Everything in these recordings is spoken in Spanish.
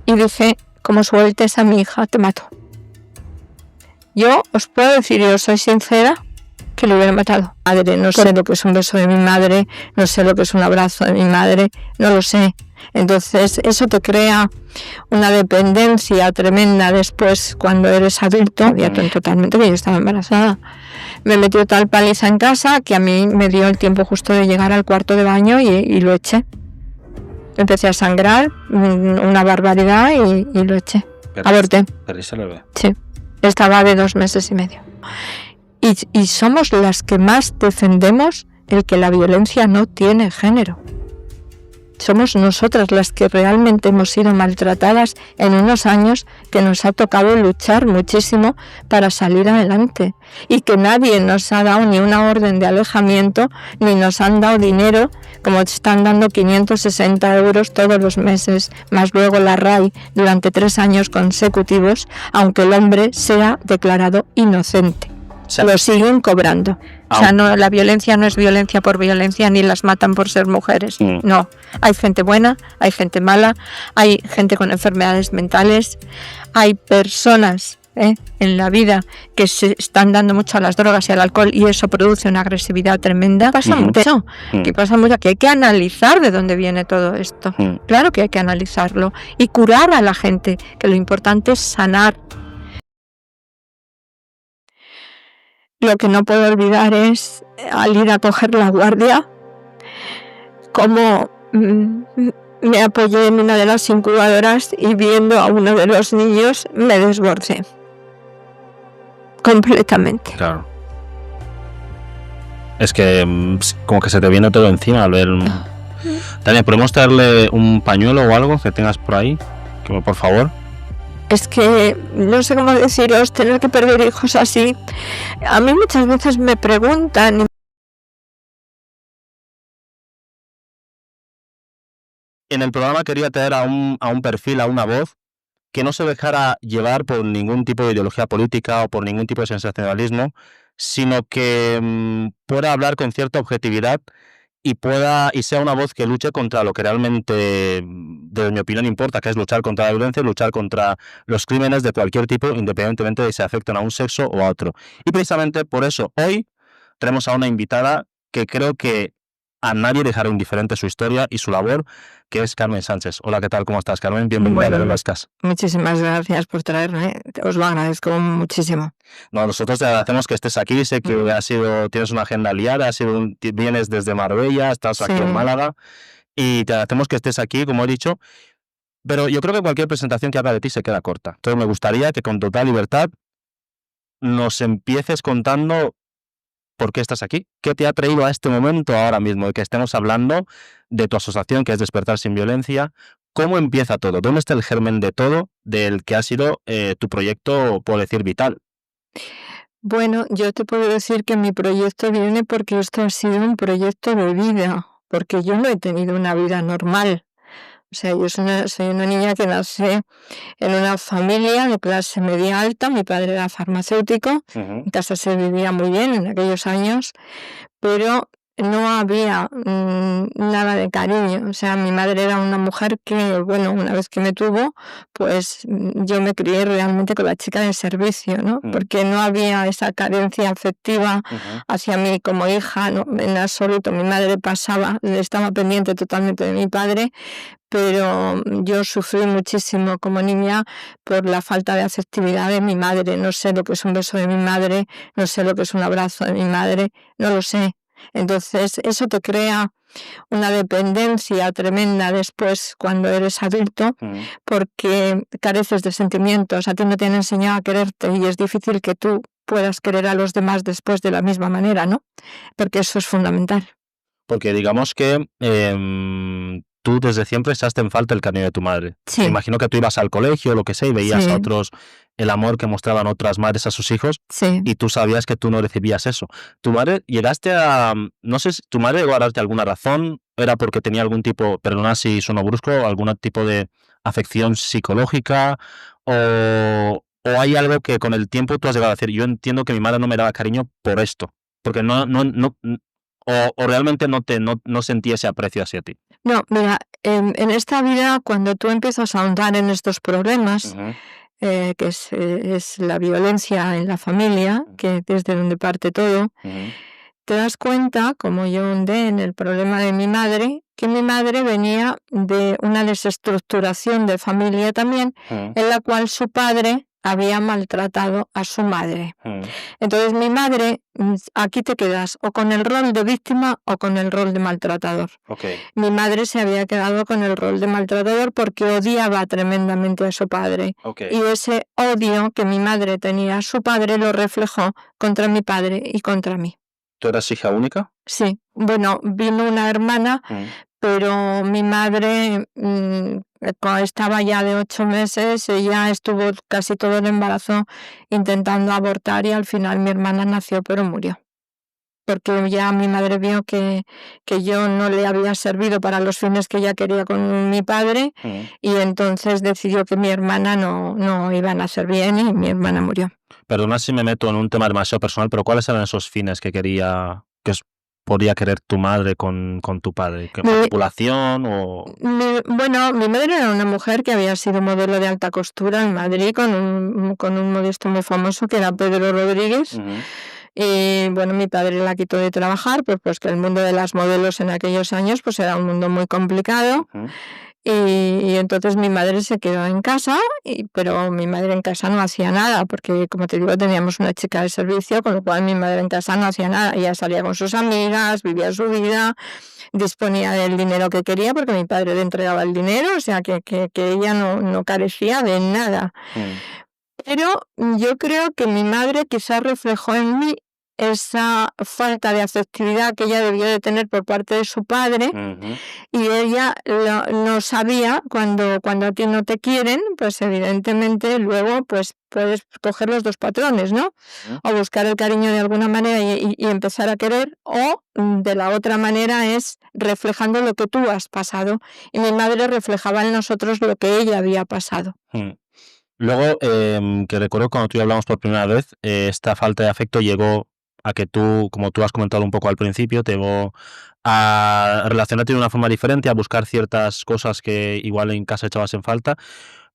y dije, como sueltes a mi hija, te mato. Yo os puedo decir, yo soy sincera, que lo hubiera matado. Madre, no sé lo que es un beso de mi madre, no sé lo que es un abrazo de mi madre, no lo sé. Entonces eso te crea una dependencia tremenda después cuando eres adulto. Había totalmente que yo estaba embarazada. Me metió tal paliza en casa que a mí me dio el tiempo justo de llegar al cuarto de baño y lo eché. Empecé a sangrar, una barbaridad y lo eché. Aborté. ¿Perdiste el bebé? Sí, estaba de 2 meses y medio. Y somos las que más defendemos el que la violencia no tiene género. Somos nosotras las que realmente hemos sido maltratadas en unos años que nos ha tocado luchar muchísimo para salir adelante y que nadie nos ha dado ni una orden de alejamiento ni nos han dado dinero, como están dando 560 euros todos los meses, más luego la RAI durante 3 años consecutivos, aunque el hombre sea declarado inocente. Lo siguen cobrando. O sea, no, la violencia no es violencia por violencia, ni las matan por ser mujeres. No, hay gente buena, hay gente mala, hay gente con enfermedades mentales, hay personas en la vida que se están dando mucho a las drogas y al alcohol y eso produce una agresividad tremenda. Pasa mucho, que hay que analizar de dónde viene todo esto. Claro que hay que analizarlo y curar a la gente, que lo importante es sanar. Lo que no puedo olvidar es, al ir a coger la guardia, cómo me apoyé en una de las incubadoras y viendo a uno de los niños me desbordé. Completamente. Claro. Es que como que se te viene todo encima al ver... Tania, ¿podemos traerle un pañuelo o algo que tengas por ahí? Por favor. Es que no sé cómo deciros, tener que perder hijos así. A mí muchas veces me preguntan. En el programa quería traer a un perfil, a una voz, que no se dejara llevar por ningún tipo de ideología política o por ningún tipo de sensacionalismo, sino que pueda hablar con cierta objetividad y sea una voz que luche contra lo que realmente, desde mi opinión, importa, que es luchar contra la violencia, luchar contra los crímenes de cualquier tipo, independientemente de si afectan a un sexo o a otro. Y precisamente por eso, hoy tenemos a una invitada que creo que a nadie dejará indiferente su historia y su labor, que es Carmen Sánchez. Hola, ¿qué tal? ¿Cómo estás, Carmen? Bienvenida a Verlascas. Muchísimas gracias por traerme, os lo agradezco muchísimo. No, nosotros te agradecemos que estés aquí, sé que tienes una agenda liada, vienes desde Marbella, estás aquí en Málaga, y te agradecemos que estés aquí, como he dicho, pero yo creo que cualquier presentación que haga de ti se queda corta. Entonces me gustaría que con total libertad nos empieces contando ¿por qué estás aquí? ¿Qué te ha traído a este momento ahora mismo? Que estemos hablando de tu asociación, que es Despertar Sin Violencia. ¿Cómo empieza todo? ¿Dónde está el germen de todo, del que ha sido tu proyecto, puedo decir, vital? Bueno, yo te puedo decir que mi proyecto viene porque esto ha sido un proyecto de vida, porque yo no he tenido una vida normal. O sea, yo soy una niña que nací en una familia de clase media alta, mi padre era farmacéutico, en casa se vivía muy bien en aquellos años, pero no había nada de cariño. O sea, mi madre era una mujer que, bueno, una vez que me tuvo, pues yo me crié realmente con la chica de servicio, ¿no? Porque no había esa carencia afectiva hacia mí como hija, no, en absoluto. Mi madre estaba pendiente totalmente de mi padre, pero yo sufrí muchísimo como niña por la falta de afectividad de mi madre. No sé lo que es un beso de mi madre, no sé lo que es un abrazo de mi madre, no lo sé. Entonces eso te crea una dependencia tremenda después cuando eres adulto, porque careces de sentimientos, a ti no te han enseñado a quererte y es difícil que tú puedas querer a los demás después de la misma manera, ¿no? Porque eso es fundamental. Porque digamos que tú desde siempre echaste en falta el cariño de tu madre. Sí. Me imagino que tú ibas al colegio, lo que sea, y veías a otros, el amor que mostraban otras madres a sus hijos, y tú sabías que tú no recibías eso. ¿Tu madre no sé si tu madre llegó a darte alguna razón? ¿Era porque tenía algún tipo, perdona si sueno brusco, algún tipo de afección psicológica? ¿O hay algo que con el tiempo tú has llegado a decir, yo entiendo que mi madre no me daba cariño por esto? Porque o realmente no sentí ese aprecio hacia ti. No, mira, en esta vida, cuando tú empiezas a ahondar en estos problemas, que es la violencia en la familia, que desde donde parte todo, te das cuenta, como yo hundé en el problema de mi madre, que mi madre venía de una desestructuración de familia también, en la cual su padre había maltratado a su madre. Entonces mi madre, aquí te quedas o con el rol de víctima o con el rol de maltratador. Mi madre se había quedado con el rol de maltratador porque odiaba tremendamente a su padre. Y ese odio que mi madre tenía a su padre lo reflejó contra mi padre y contra mí. ¿Tú eras hija única? Sí, bueno, vino una hermana, pero mi madre cuando estaba ya de 8 meses, ella estuvo casi todo el embarazo intentando abortar y al final mi hermana nació pero murió. Porque ya mi madre vio que yo no le había servido para los fines que ella quería con mi padre y entonces decidió que mi hermana no iba a nacer bien y mi hermana murió. Perdona si me meto en un tema demasiado personal, pero ¿cuáles eran esos fines que podría querer tu madre con tu padre? ¿Qué manipulación o...? Bueno, mi madre era una mujer que había sido modelo de alta costura en Madrid con un modisto muy famoso que era Pedro Rodríguez. Y bueno, mi padre la quitó de trabajar, pues que el mundo de las modelos en aquellos años pues era un mundo muy complicado. Y entonces mi madre se quedó en casa, pero mi madre en casa no hacía nada, porque como te digo, teníamos una chica de servicio, con lo cual mi madre en casa no hacía nada. Ella salía con sus amigas, vivía su vida, disponía del dinero que quería, porque mi padre le entregaba el dinero, o sea que ella no carecía de nada. Pero yo creo que mi madre quizás reflejó en mí esa falta de afectividad que ella debió de tener por parte de su padre y ella no sabía cuando a ti no te quieren, pues evidentemente luego pues puedes coger los dos patrones, ¿no? O buscar el cariño de alguna manera y empezar a querer, o de la otra manera es reflejando lo que tú has pasado, y mi madre reflejaba en nosotros lo que ella había pasado. Luego, que recuerdo cuando tú y yo hablamos por primera vez, esta falta de afecto llegó a que tú, como tú has comentado un poco al principio, te llevó a relacionarte de una forma diferente, a buscar ciertas cosas que igual en casa echabas en falta.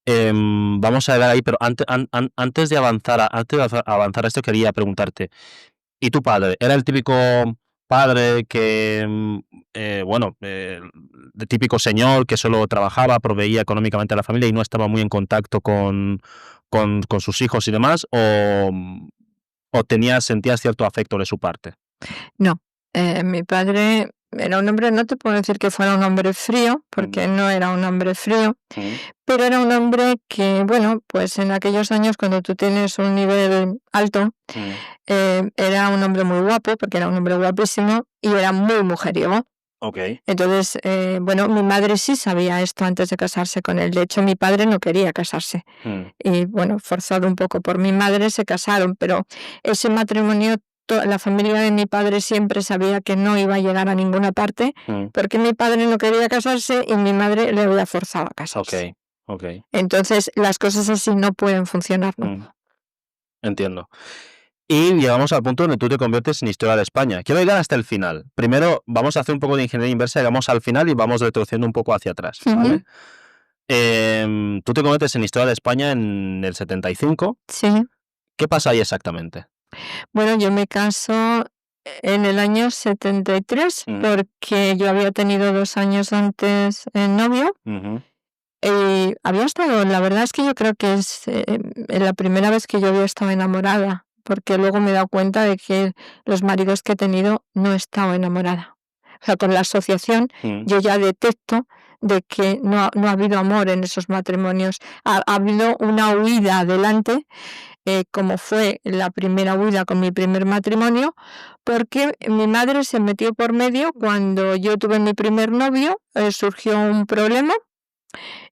Vamos a ver ahí, pero antes de avanzar a esto, quería preguntarte, ¿y tu padre? ¿Era el típico padre que, de típico señor que solo trabajaba, proveía económicamente a la familia y no estaba muy en contacto con sus hijos y demás? ¿O sentías cierto afecto de su parte? No, mi padre era un hombre, no te puedo decir que fuera un hombre frío, porque no era un hombre frío, pero era un hombre que, bueno, pues en aquellos años cuando tú tienes un nivel alto, era un hombre muy guapo, porque era un hombre guapísimo, y era muy mujeriego. Entonces, mi madre sí sabía esto antes de casarse con él. De hecho, mi padre no quería casarse. Y bueno, forzado un poco por mi madre, se casaron, pero ese matrimonio, la familia de mi padre siempre sabía que no iba a llegar a ninguna parte, porque mi padre no quería casarse y mi madre le había forzado a casarse. Entonces, las cosas así no pueden funcionar, ¿no? Entiendo. Y llegamos al punto donde tú te conviertes en historia de España. Quiero llegar hasta el final. Primero vamos a hacer un poco de ingeniería inversa, llegamos al final y vamos retrocediendo un poco hacia atrás, ¿vale? Tú te conviertes en historia de España en el 75. Sí. ¿Qué pasa ahí exactamente? Bueno, yo me caso en el año 73 porque yo había tenido 2 años antes novio. Había estado, la verdad es que yo creo que es la primera vez que yo había estado enamorada, porque luego me he dado cuenta de que los maridos que he tenido no he estado enamorada. O sea, con la asociación yo ya detecto de que no ha habido amor en esos matrimonios. Ha habido una huida adelante, como fue la primera huida con mi primer matrimonio, porque mi madre se metió por medio cuando yo tuve mi primer novio, surgió un problema.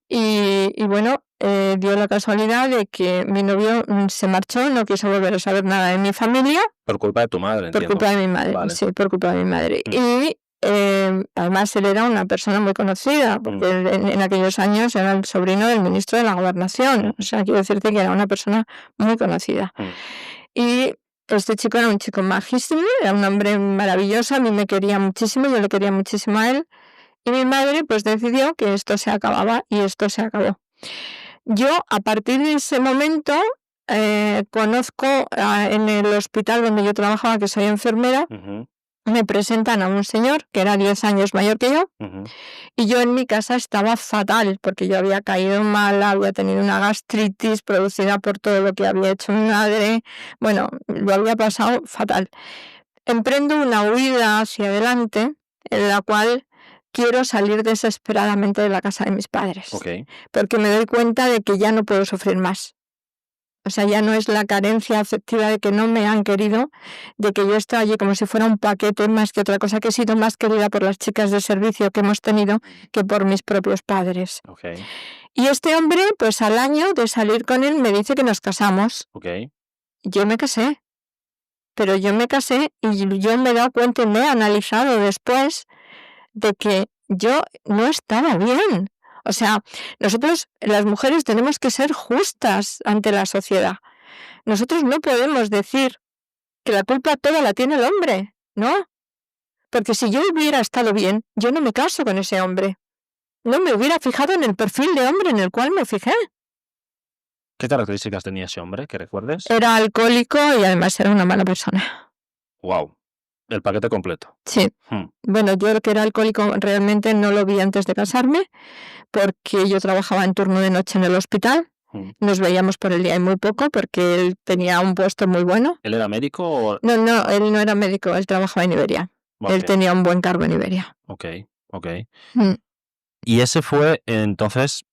Y bueno, dio la casualidad de que mi novio se marchó, no quiso volver a saber nada de mi familia. Por culpa de tu madre, entiendo. Por culpa de mi madre, vale. Sí, por culpa de mi madre. Y además él era una persona muy conocida, porque en aquellos años era el sobrino del ministro de la Gobernación. O sea, quiero decirte que era una persona muy conocida. Y este chico era un chico majísimo, era un hombre maravilloso, a mí me quería muchísimo, yo le quería muchísimo a él. Y mi madre pues decidió que esto se acababa y esto se acabó. Yo, a partir de ese momento, conozco en el hospital donde yo trabajaba, que soy enfermera, me presentan a un señor que era 10 años mayor que yo, y yo en mi casa estaba fatal, porque yo había caído mala, había tenido una gastritis producida por todo lo que había hecho mi madre, bueno, lo había pasado fatal. Emprendo una huida hacia adelante, en la cual quiero salir desesperadamente de la casa de mis padres, porque me doy cuenta de que ya no puedo sufrir más. O sea, ya no es la carencia afectiva de que no me han querido, de que yo estoy allí como si fuera un paquete más que otra cosa, que he sido más querida por las chicas de servicio que hemos tenido que por mis propios padres. Y este hombre, pues al año de salir con él, me dice que nos casamos. Yo me casé, pero yo me casé y yo me he dado cuenta y me he analizado después de que yo no estaba bien. O sea, nosotros, las mujeres, tenemos que ser justas ante la sociedad. Nosotros no podemos decir que la culpa toda la tiene el hombre, ¿no? Porque si yo hubiera estado bien, yo no me caso con ese hombre. No me hubiera fijado en el perfil de hombre en el cual me fijé. ¿Qué características tenía ese hombre, que recuerdes? Era alcohólico y además era una mala persona. Wow. El paquete completo. Sí. Bueno, yo lo que era alcohólico realmente no lo vi antes de casarme, porque yo trabajaba en turno de noche en el hospital. Nos veíamos por el día y muy poco, porque él tenía un puesto muy bueno. ¿Él era médico o...? No, él no era médico, él trabajaba en Iberia. Él tenía un buen cargo en Iberia. Y ese fue, entonces,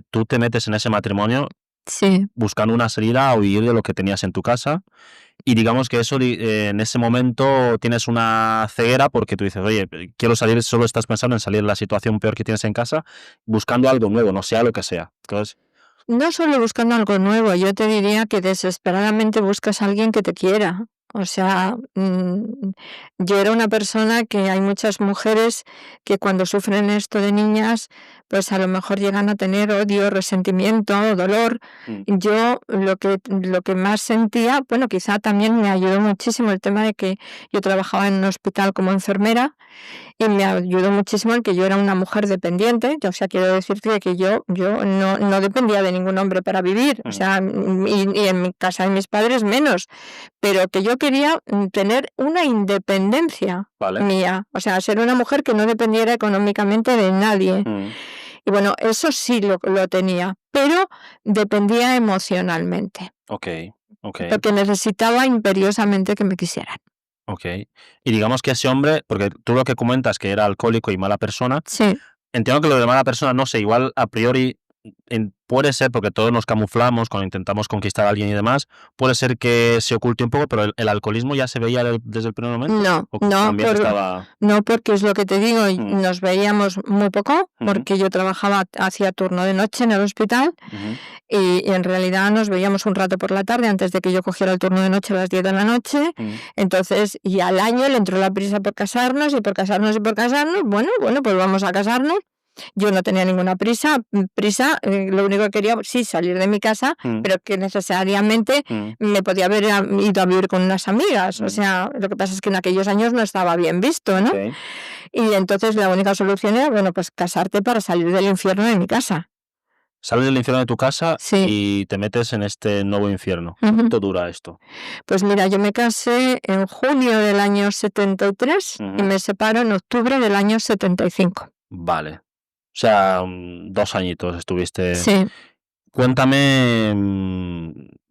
tú te metes en ese matrimonio buscando una salida o huir de lo que tenías en tu casa. Y digamos que eso en ese momento tienes una ceguera porque tú dices, oye, quiero salir, solo estás pensando en salir de la situación peor que tienes en casa, buscando algo nuevo, no sea lo que sea. Entonces, no solo buscando algo nuevo, yo te diría que desesperadamente buscas a alguien que te quiera. O sea, yo era una persona que hay muchas mujeres que cuando sufren esto de niñas, pues a lo mejor llegan a tener odio, resentimiento, dolor. Yo lo que más sentía, bueno, quizá también me ayudó muchísimo el tema de que yo trabajaba en un hospital como enfermera y me ayudó muchísimo el que yo era una mujer dependiente. O sea, quiero decirte que yo no dependía de ningún hombre para vivir, o sea, y en mi casa de mis padres menos, pero que yo quería tener una independencia mía, o sea, ser una mujer que no dependiera económicamente de nadie. Y bueno, eso sí lo tenía, pero dependía emocionalmente. Porque necesitaba imperiosamente que me quisieran. Y digamos que ese hombre, porque tú lo que comentas que era alcohólico y mala persona, sí. Entiendo que lo de mala persona, no sé, igual a priori puede ser, porque todos nos camuflamos cuando intentamos conquistar a alguien y demás, puede ser que se oculte un poco, pero el alcoholismo ya se veía desde el primer momento. No, porque es lo que te digo, nos veíamos muy poco, porque yo trabajaba, hacía turno de noche en el hospital, y en realidad nos veíamos un rato por la tarde antes de que yo cogiera el turno de noche a las 10 de la noche. Entonces, y al año le entró la prisa por casarnos, bueno, pues vamos a casarnos. Yo no tenía ninguna prisa, lo único que quería, sí, salir de mi casa, pero que necesariamente me podía haber ido a vivir con unas amigas. O sea, lo que pasa es que en aquellos años no estaba bien visto, ¿no? Y entonces la única solución era, bueno, pues casarte para salir del infierno de mi casa. Sales del infierno de tu casa y te metes en este nuevo infierno. ¿Cuánto dura esto? Pues mira, yo me casé en junio del año 73 y me separo en octubre del año 75. Vale. O sea, 2 añitos estuviste. Sí. Cuéntame,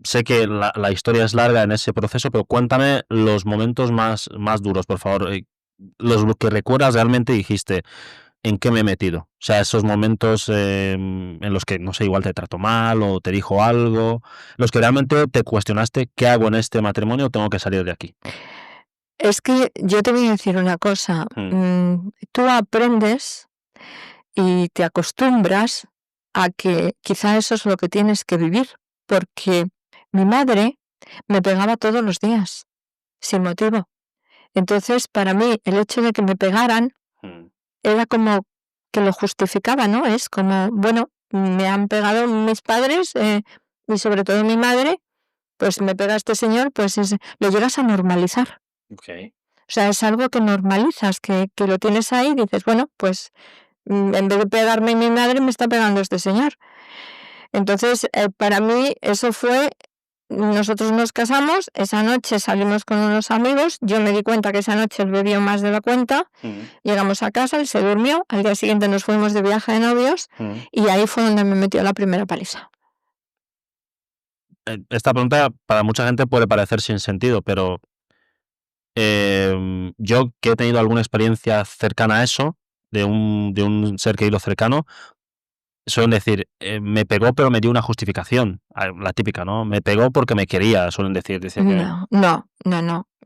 sé que la historia es larga en ese proceso, pero cuéntame los momentos más duros, por favor. Los que recuerdas realmente dijiste, ¿en qué me he metido? O sea, esos momentos en los que, no sé, igual te trató mal o te dijo algo, los que realmente te cuestionaste, ¿qué hago en este matrimonio o tengo que salir de aquí? Es que yo te voy a decir una cosa, tú aprendes y te acostumbras a que quizá eso es lo que tienes que vivir, porque mi madre me pegaba todos los días, sin motivo. Entonces, para mí, el hecho de que me pegaran era como que lo justificaba, ¿no? Es como, bueno, me han pegado mis padres y sobre todo mi madre, pues me pega este señor, pues lo llegas a normalizar. O sea, es algo que normalizas, que lo tienes ahí y dices, bueno, pues en vez de pegarme mi madre, me está pegando este señor. Entonces, para mí eso fue, nosotros nos casamos, esa noche salimos con unos amigos, yo me di cuenta que esa noche él bebió más de la cuenta, llegamos a casa, él se durmió, al día siguiente nos fuimos de viaje de novios y ahí fue donde me metió la primera paliza. Esta pregunta para mucha gente puede parecer sin sentido, pero yo que he tenido alguna experiencia cercana a eso, de un ser querido cercano, suelen decir, me pegó pero me dio una justificación, la típica, ¿no? Me pegó porque me quería, suelen decir. No.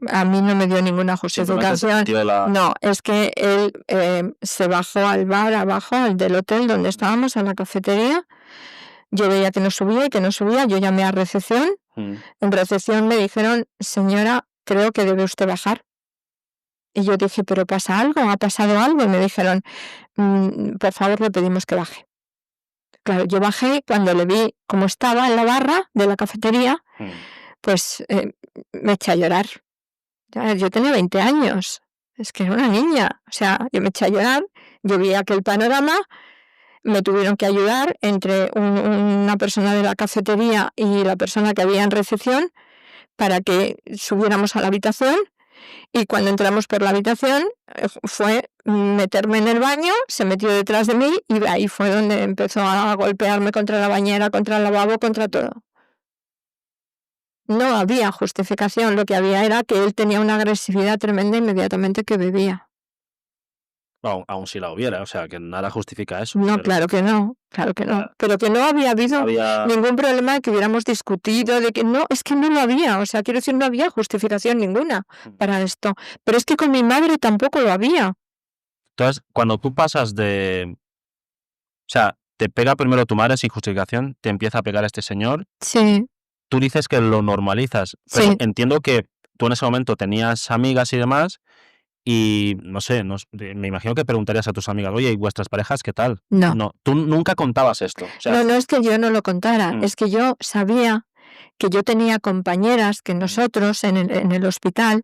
A mí no me dio ninguna justificación. No, es que él se bajó al bar abajo, al del hotel donde estábamos, a la cafetería. Yo veía que no subía y que no subía. Yo llamé a recepción. En recepción me dijeron, señora, creo que debe usted bajar. Y yo dije, ¿pero pasa algo? ¿Ha pasado algo? Y me dijeron, por favor, le pedimos que baje. Claro, yo bajé, cuando le vi cómo estaba en la barra de la cafetería, pues me eché a llorar. Yo tenía 20 años, es que era una niña. O sea, yo me eché a llorar, yo vi aquel panorama, me tuvieron que ayudar entre una persona de la cafetería y la persona que había en recepción para que subiéramos a la habitación. Y cuando entramos por la habitación fue meterme en el baño, se metió detrás de mí y ahí fue donde empezó a golpearme contra la bañera, contra el lavabo, contra todo. No había justificación, lo que había era que él tenía una agresividad tremenda inmediatamente que bebía. Aún si la hubiera, o sea, que nada justifica eso. No, claro que no, pero que no había habido ningún problema de que hubiéramos discutido, de que no, es que no lo había, o sea, quiero decir, no había justificación ninguna para esto, pero es que con mi madre tampoco lo había. Entonces, cuando tú pasas de... O sea, te pega primero tu madre sin justificación, te empieza a pegar este señor. Sí. Tú dices que lo normalizas, pero Sí. entiendo que tú en ese momento tenías amigas y demás, y no sé, me imagino que preguntarías a tus amigas, oye, ¿y vuestras parejas qué tal? No. Tú nunca contabas esto. O sea, No es que yo no lo contara, es que yo sabía que yo tenía compañeras que nosotros en el hospital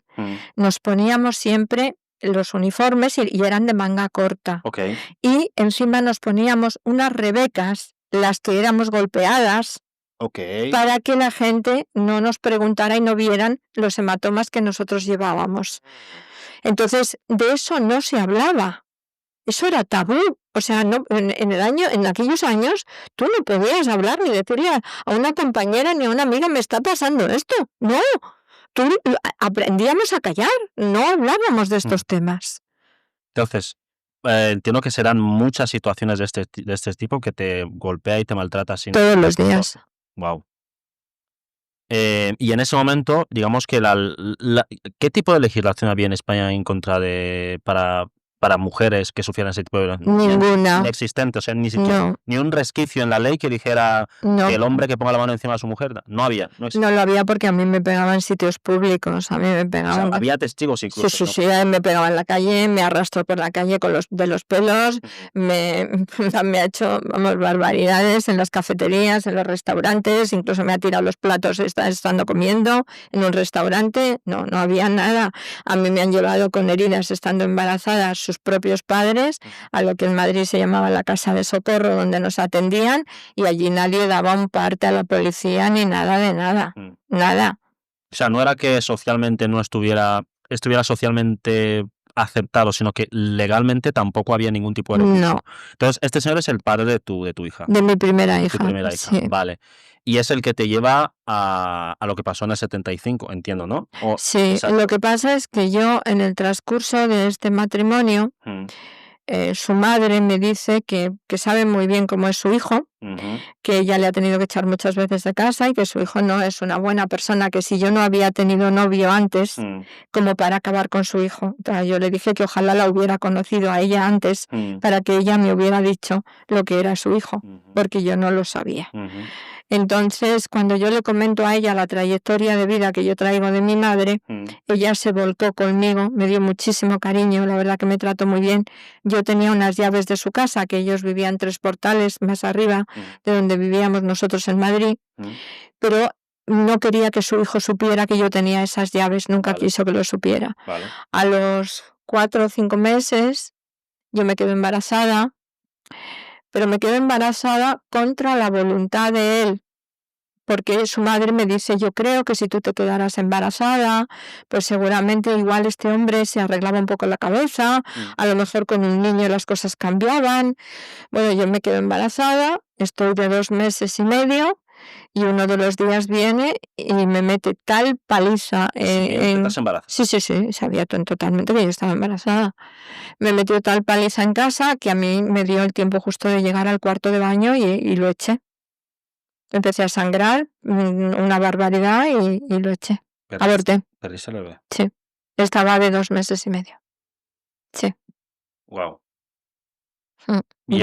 nos poníamos siempre los uniformes y eran de manga corta. Okay. Y encima nos poníamos unas rebecas, las que éramos golpeadas, para que la gente no nos preguntara y no vieran los hematomas que nosotros llevábamos. Entonces, de eso no se hablaba. Eso era tabú. O sea, no, en aquellos años tú no podías hablar ni decirle a una compañera ni a una amiga, me está pasando esto. No, aprendíamos a callar, no hablábamos de estos temas. Entonces, entiendo que serán muchas situaciones de este tipo que te golpea y te maltrata sin... Todos los días. Wow. Y en ese momento, digamos que ¿qué tipo de legislación había en España en contra de para mujeres que sufrieran ese tipo de violencia? Ninguna. Inexistente, o sea, ni siquiera ni un resquicio en la ley que dijera que el hombre que ponga la mano encima de su mujer. No había. No lo había porque a mí me pegaban en sitios públicos, a mí me pegaban. O sea, había testigos incluso. Sí, me pegaba en la calle, me arrastró por la calle de los pelos, me ha hecho, barbaridades en las cafeterías, en los restaurantes, incluso me ha tirado los platos estando comiendo en un restaurante. No había nada. A mí me han llevado con heridas estando embarazada sus propios padres a lo que en Madrid se llamaba la casa de socorro, donde nos atendían, y allí nadie daba un parte a la policía ni nada de nada. Nada. O sea, no era que socialmente no estuviera socialmente aceptado, sino que legalmente tampoco había ningún tipo de recurso. No. Entonces, este señor es el padre de tu hija. De mi primera hija. Sí. Vale. Y es el que te lleva a lo que pasó en el 75, entiendo, ¿no? Sí, exacto. Lo que pasa es que yo, en el transcurso de este matrimonio, su madre me dice que sabe muy bien cómo es su hijo, que ella le ha tenido que echar muchas veces de casa y que su hijo no es una buena persona, que si yo no había tenido novio antes, como para acabar con su hijo. Entonces, yo le dije que ojalá la hubiera conocido a ella antes para que ella me hubiera dicho lo que era su hijo, porque yo no lo sabía. Entonces, cuando yo le comento a ella la trayectoria de vida que yo traigo de mi madre, ella se volcó conmigo, me dio muchísimo cariño, la verdad que me trató muy bien. Yo tenía unas llaves de su casa, que ellos vivían 3 portales más arriba de donde vivíamos nosotros en Madrid, pero no quería que su hijo supiera que yo tenía esas llaves, nunca Vale. quiso que lo supiera. Vale. A los 4 o 5 meses yo me quedo embarazada, pero me quedo embarazada contra la voluntad de él, porque su madre me dice: yo creo que si tú te quedaras embarazada, pues seguramente igual este hombre se arreglaba un poco la cabeza, a lo mejor con un niño las cosas cambiaban. Bueno, yo me quedo embarazada, estoy de 2 meses y medio, y uno de los días viene y me mete tal paliza ¿Estás embarazada? Sí, sabía totalmente que yo estaba embarazada. Me metió tal paliza en casa que a mí me dio el tiempo justo de llegar al cuarto de baño y lo eché. Empecé a sangrar, una barbaridad, y lo eché. Aborté. ¿Perdiste el bebé? Sí. Estaba de 2 meses y medio. Sí. Wow. Y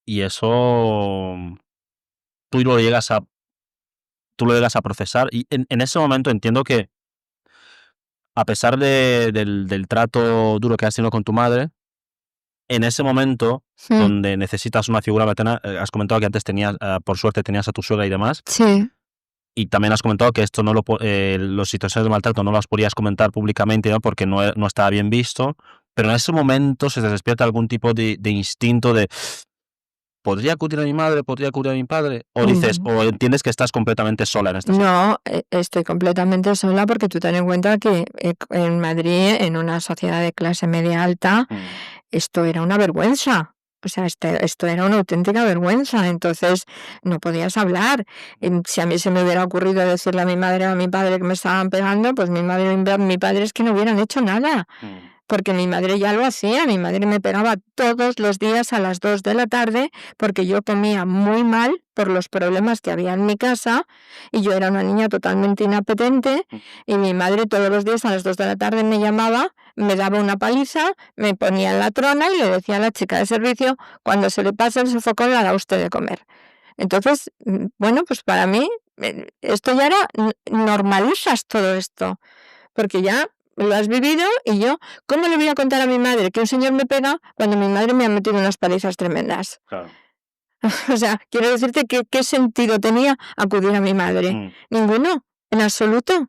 Y eso tú lo llegas a procesar. Y en ese momento entiendo que, a pesar del trato duro que has tenido con tu madre, en ese momento donde necesitas una figura materna, has comentado que antes tenías, por suerte tenías a tu suegra y demás, Sí. y también has comentado que esto los situaciones de maltrato no las podías comentar públicamente, ¿no? Porque no estaba bien visto, pero en ese momento se te despierta algún tipo de instinto de ¿podría acudir a mi madre? ¿Podría acudir a mi padre? O dices, o entiendes que estás completamente sola en esta situación. No, estoy completamente sola, porque tú ten en cuenta que en Madrid, en una sociedad de clase media alta, esto era una vergüenza. O sea, esto era una auténtica vergüenza. Entonces, no podías hablar. Si a mí se me hubiera ocurrido decirle a mi madre o a mi padre que me estaban pegando, pues mi madre y mi padre es que no hubieran hecho nada. Porque mi madre ya lo hacía. Mi madre me pegaba todos los días a las 2 de la tarde porque yo comía muy mal por los problemas que había en mi casa, y yo era una niña totalmente inapetente, y mi madre todos los días a las 2 de la tarde me llamaba, me daba una paliza, me ponía en la trona y le decía a la chica de servicio: cuando se le pase el sofocón la da usted de comer. Entonces, bueno, pues para mí esto ya era, normalizas todo esto, porque ya lo has vivido, y yo, ¿cómo le voy a contar a mi madre que un señor me pega cuando mi madre me ha metido unas palizas tremendas? Claro. O sea, quiero decirte que ¿qué sentido tenía acudir a mi madre? Ninguno, en absoluto.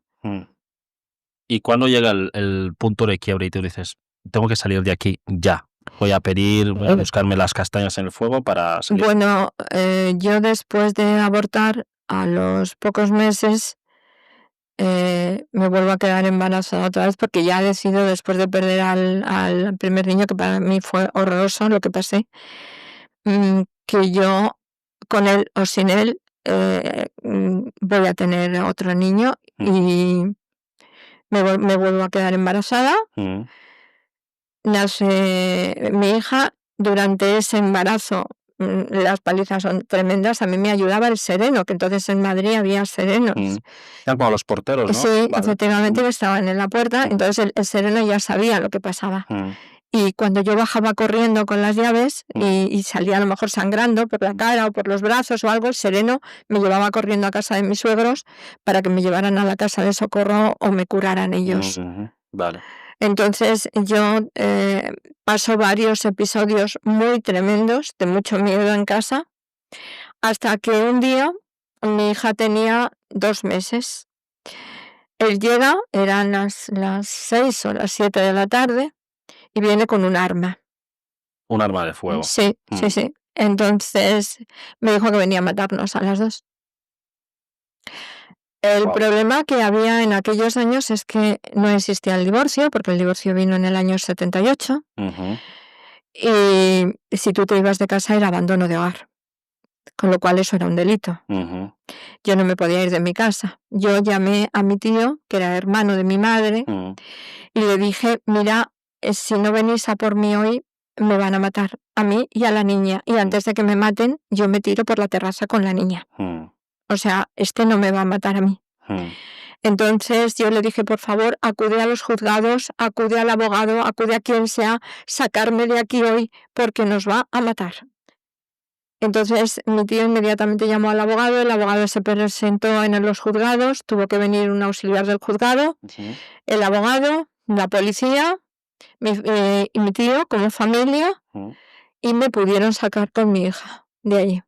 ¿Y cuándo llega el punto de quiebre y tú dices, tengo que salir de aquí ya? Voy a buscarme las castañas en el fuego para salir. Bueno, yo después de abortar, a los pocos meses, me vuelvo a quedar embarazada otra vez, porque ya decido, después de perder al primer niño, que para mí fue horroroso lo que pasé, que yo, con él o sin él, voy a tener otro niño, y me vuelvo a quedar embarazada. Nace mi hija. Durante ese embarazo, las palizas son tremendas. A mí me ayudaba el sereno, que entonces en Madrid había serenos. Eran como los porteros, ¿no? Sí, efectivamente, que estaban en la puerta. Entonces el sereno ya sabía lo que pasaba. Y cuando yo bajaba corriendo con las llaves y salía a lo mejor sangrando por la cara o por los brazos o algo, el sereno me llevaba corriendo a casa de mis suegros para que me llevaran a la casa de socorro o me curaran ellos. Vale. Entonces yo paso varios episodios muy tremendos, de mucho miedo en casa, hasta que un día mi hija tenía 2 meses. Él llega, eran las 6 o las 7 de la tarde, y viene con un arma. Un arma de fuego. Sí. Entonces me dijo que venía a matarnos a las 2. El problema que había en aquellos años es que no existía el divorcio, porque el divorcio vino en el año 78. Y si tú te ibas de casa era abandono de hogar, con lo cual eso era un delito. Yo no me podía ir de mi casa. Yo llamé a mi tío, que era hermano de mi madre, y le dije: mira, si no venís a por mí hoy, me van a matar a mí y a la niña, y antes de que me maten, yo me tiro por la terraza con la niña. O sea, no me va a matar a mí. Entonces yo le dije: por favor, acude a los juzgados, acude al abogado, acude a quien sea, sacarme de aquí hoy, porque nos va a matar. Entonces mi tío inmediatamente llamó al abogado, el abogado se presentó en los juzgados, tuvo que venir un auxiliar del juzgado, el abogado, la policía, y mi tío como familia, y me pudieron sacar con mi hija de allí.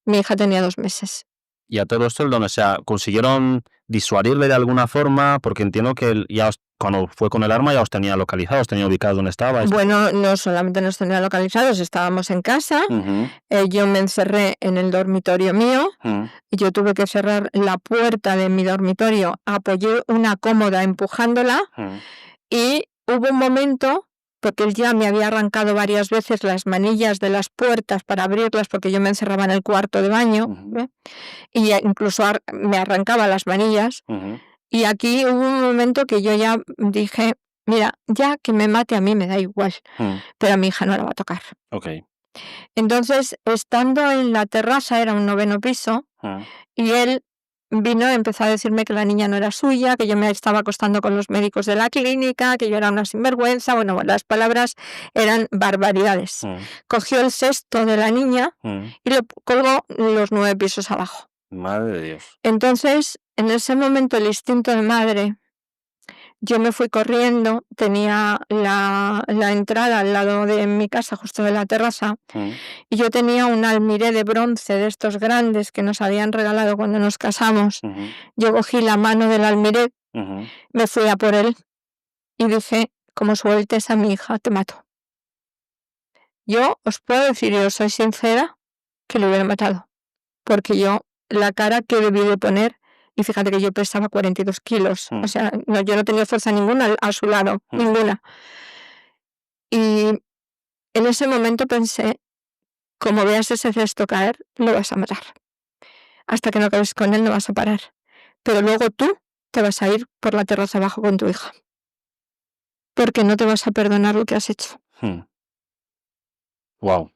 Mi hija tenía 2 meses. Y a todo esto, o sea, ¿consiguieron disuadirle de alguna forma? Porque entiendo que él cuando fue con el arma ya os tenía localizados, os tenía ubicados donde estabais. Bueno, no solamente nos tenía localizados, estábamos en casa, yo me encerré en el dormitorio mío, y yo tuve que cerrar la puerta de mi dormitorio, apoyé una cómoda empujándola, y hubo un momento, porque él ya me había arrancado varias veces las manillas de las puertas para abrirlas, porque yo me encerraba en el cuarto de baño, y incluso me arrancaba las manillas, y aquí hubo un momento que yo ya dije, mira, ya que me mate a mí me da igual, pero a mi hija no la va a tocar. Okay. Entonces, estando en la terraza, era un 9º piso, y él vino y empezó a decirme que la niña no era suya, que yo me estaba acostando con los médicos de la clínica, que yo era una sinvergüenza. Bueno, las palabras eran barbaridades. Cogió el cesto de la niña y lo colgó los 9 pisos abajo. Madre de Dios. Entonces, en ese momento, el instinto de madre, yo me fui corriendo, tenía la entrada al lado de mi casa, justo de la terraza, y yo tenía un almiré de bronce de estos grandes que nos habían regalado cuando nos casamos. Yo cogí la mano del almiré, me fui a por él y dije, como sueltes a mi hija, te mato. Yo os puedo decir, yo soy sincera, que lo hubiera matado, porque yo la cara que debí de poner, y fíjate que yo pesaba 42 kilos, o sea, yo no tenía fuerza ninguna a su lado, ninguna. Y en ese momento pensé, como veas ese cesto caer, lo vas a matar. Hasta que no acabes con él no vas a parar. Pero luego tú te vas a ir por la terraza abajo con tu hija. Porque no te vas a perdonar lo que has hecho. Wow.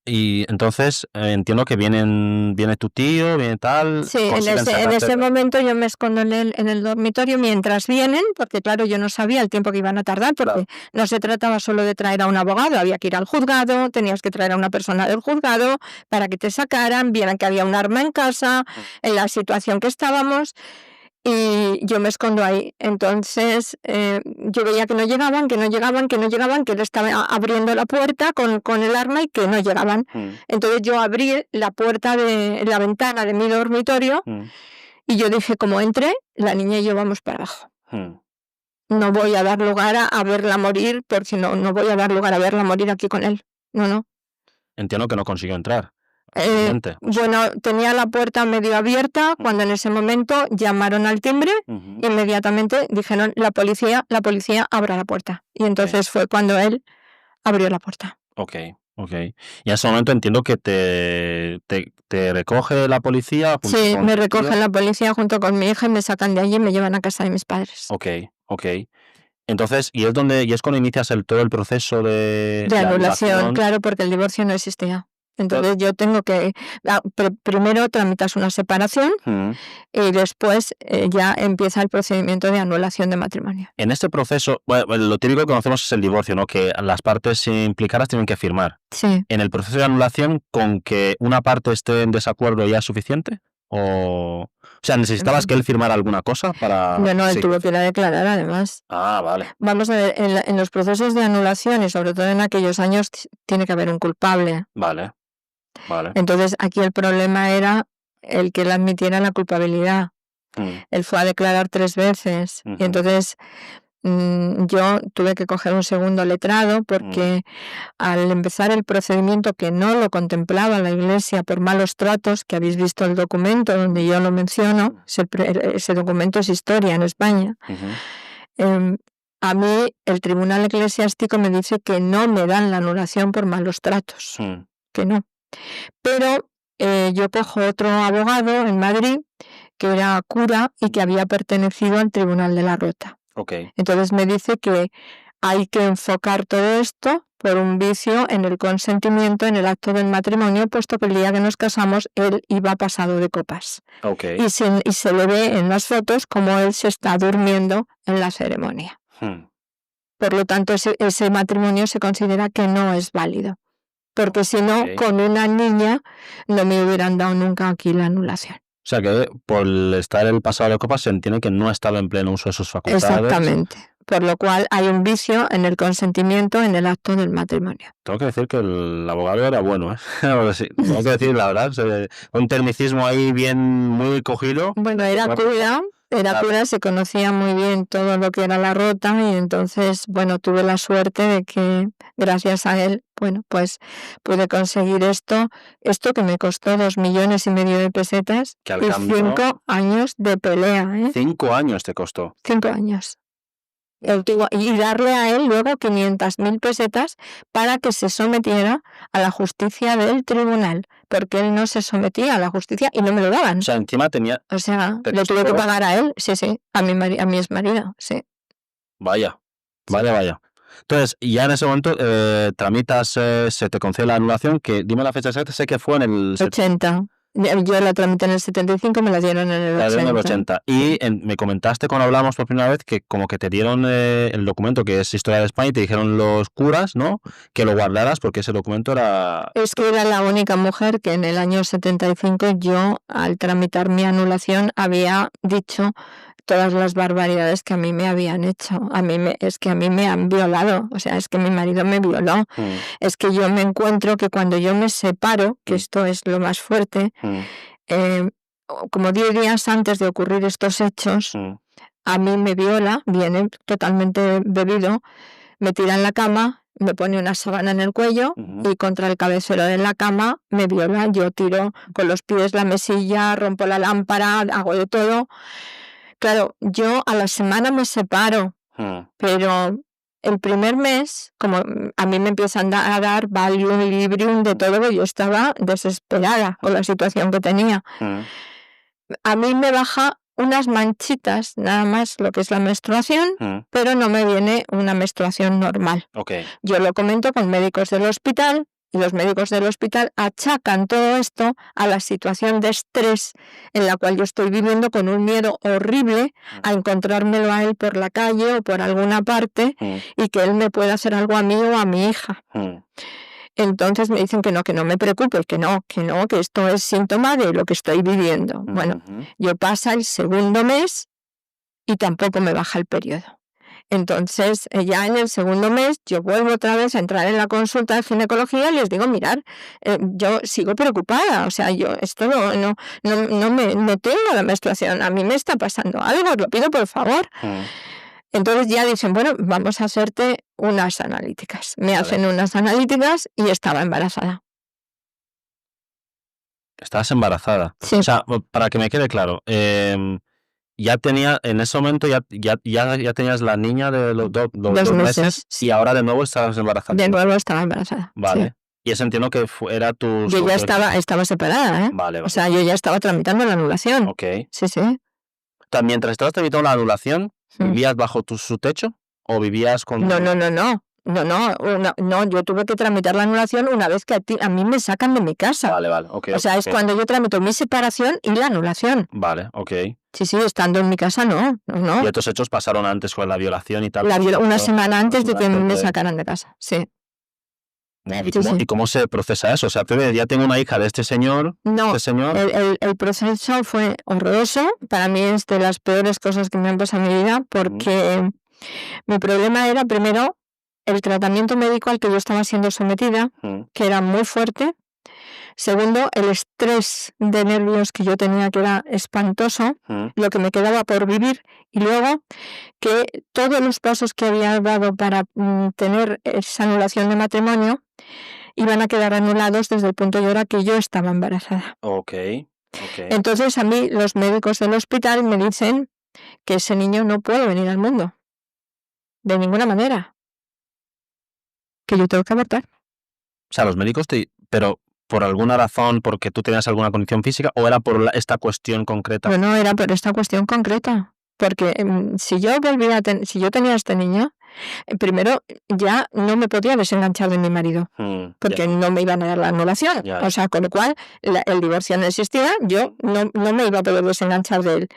Y entonces entiendo que viene tu tío, viene tal. Sí, en ese momento yo me escondo en el dormitorio mientras vienen, porque claro, yo no sabía el tiempo que iban a tardar, porque no se trataba solo de traer a un abogado, había que ir al juzgado, tenías que traer a una persona del juzgado para que te sacaran, vieran que había un arma en casa, en la situación que estábamos. Y yo me escondo ahí. Entonces yo veía que no llegaban, que él estaba abriendo la puerta con el arma y que no llegaban. Entonces yo abrí la puerta de la ventana de mi dormitorio y yo dije, como entré, la niña y yo vamos para abajo. No voy a dar lugar a verla morir, porque no voy a dar lugar a verla morir aquí con él. No. Entiendo que no consiguió entrar. Bueno, tenía la puerta medio abierta cuando en ese momento llamaron al timbre, inmediatamente dijeron la policía abra la puerta, y entonces fue cuando él abrió la puerta. Okay. Y en ese momento entiendo que te recoge la policía. Sí, me recogen la policía junto con mi hija y me sacan de allí y me llevan a casa de mis padres. Okay. Entonces, ¿y es cuando inicias todo el proceso de anulación? Claro, porque el divorcio no existía. Entonces yo tengo que, primero tramitas una separación y después ya empieza el procedimiento de anulación de matrimonio. En este proceso, lo típico que conocemos es el divorcio, ¿no? Que las partes implicadas tienen que firmar. Sí. ¿En el proceso de anulación, con que una parte esté en desacuerdo ya es suficiente? O sea, ¿necesitabas que él firmara alguna cosa para...? No, él tuvo que ir a declarar, además. Ah, vale. Vamos a ver, en los procesos de anulación, y sobre todo en aquellos años, tiene que haber un culpable. Vale. Entonces, aquí el problema era el que él admitiera la culpabilidad. Él fue a declarar 3 veces, y entonces yo tuve que coger un segundo letrado, porque al empezar el procedimiento, que no lo contemplaba la Iglesia por malos tratos, que habéis visto el documento donde yo lo menciono, ese documento es historia en España. A mí el tribunal eclesiástico me dice que no me dan la anulación por malos tratos, que no. Pero yo cojo otro abogado en Madrid que era cura y que había pertenecido al Tribunal de la Rota. Entonces me dice que hay que enfocar todo esto por un vicio en el consentimiento en el acto del matrimonio, puesto que el día que nos casamos él iba pasado de copas. Y se le ve en las fotos como él se está durmiendo en la ceremonia. Por lo tanto, ese matrimonio se considera que no es válido. Porque si no, con una niña no me hubieran dado nunca aquí la anulación. O sea que por estar el pasado de copas se entiende que no estaba en pleno uso de sus facultades. Exactamente. por lo cual hay un vicio en el consentimiento en el acto del matrimonio. Tengo que decir que el abogado era bueno, ¿eh? Sí, tengo que decir la verdad, un tecnicismo ahí bien muy cogido. Bueno, era cura, se conocía muy bien todo lo que era la rota y entonces, bueno, tuve la suerte de que gracias a él, bueno, pues pude conseguir esto que me costó 2,5 millones de pesetas Que al y cambio, 5 años de pelea, ¿eh? 5 años te costó. 5 años. Y darle a él luego 500.000 pesetas para que se sometiera a la justicia del tribunal, porque él no se sometía a la justicia y no me lo daban. O sea, encima tenía... O sea, le tuve que pagar a él, sí, a mi exmarido, sí. Vaya. Entonces, ya en ese momento tramitas, se te concede la anulación, que dime la fecha exacta, sé que fue en el... 80. Yo la tramité en el 75, me la dieron en el 80. Y me comentaste cuando hablamos por primera vez que como que te dieron el documento que es Historia de España y te dijeron los curas, ¿no?, que lo guardaras porque ese documento era... Es que era la única mujer que en el año 75 yo, al tramitar mi anulación, había dicho todas las barbaridades que a mí me habían hecho. Es que a mí me han violado, o sea, es que mi marido me violó. Es que yo me encuentro que cuando yo me separo, que esto es lo más fuerte, como 10 días antes de ocurrir estos hechos, a mí me viola, viene totalmente bebido, me tira en la cama, me pone una sábana en el cuello y contra el cabecero de la cama me viola. Yo tiro con los pies la mesilla, rompo la lámpara, hago de todo. Claro, yo a la semana me separo, pero el primer mes, como a mí me empiezan a dar Valium, Librium, de todo, yo estaba desesperada con la situación que tenía. A mí me baja unas manchitas, nada más lo que es la menstruación, pero no me viene una menstruación normal. Yo lo comento con médicos del hospital, y los médicos del hospital achacan todo esto a la situación de estrés en la cual yo estoy viviendo, con un miedo horrible a encontrármelo a él por la calle o por alguna parte y que él me pueda hacer algo a mí o a mi hija. Entonces me dicen que no me preocupe, que esto es síntoma de lo que estoy viviendo. Bueno, yo pasa el segundo mes y tampoco me baja el periodo. Entonces, ya en el segundo mes, yo vuelvo otra vez a entrar en la consulta de ginecología y les digo, mirad, yo sigo preocupada, o sea, yo esto no tengo la menstruación, a mí me está pasando algo, os lo pido por favor. Entonces ya dicen, bueno, vamos a hacerte unas analíticas. Me hacen unas analíticas y estaba embarazada. ¿Estabas embarazada? Sí. O sea, para que me quede claro, ya tenía, en ese momento ya tenías la niña de los 2 meses y ahora de nuevo estabas embarazada. De nuevo estaba embarazada. Vale. Sí. Y eso entiendo que era tu... Yo ya estaba separada, ¿eh? Vale. O sea, yo ya estaba tramitando la anulación. Ok. Sí. Mientras estabas tramitando la anulación, ¿vivías bajo su techo o vivías con...? No, yo tuve que tramitar la anulación una vez que a mí me sacan de mi casa. Vale, ok. O sea, es cuando yo tramito mi separación y la anulación. Vale, ok. Sí, estando en mi casa no. Y estos hechos pasaron antes con la violación y tal. Una semana antes de que me sacaran de casa, sí. ¿Y cómo se procesa eso? O sea, ya tengo una hija de este señor. No, este señor... el proceso fue horroroso. Para mí es de las peores cosas que me han pasado en mi vida, porque mi problema era, primero, el tratamiento médico al que yo estaba siendo sometida, que era muy fuerte. Segundo, el estrés de nervios que yo tenía, que era espantoso, lo que me quedaba por vivir. Y luego, que todos los pasos que había dado para tener esa anulación de matrimonio iban a quedar anulados desde el punto de hora que yo estaba embarazada. Ok. Entonces, a mí los médicos del hospital me dicen que ese niño no puede venir al mundo. De ninguna manera. Que yo tengo que abortar. O sea, los médicos pero ¿por alguna razón, porque tú tenías alguna condición física, o era por esta cuestión concreta? No, era por esta cuestión concreta. Porque si yo tenía a este niño, primero ya no me podía desenganchar de mi marido, porque no me iban a dar la anulación. O sea, con lo cual el divorcio no existía, yo no me iba a poder desenganchar de él.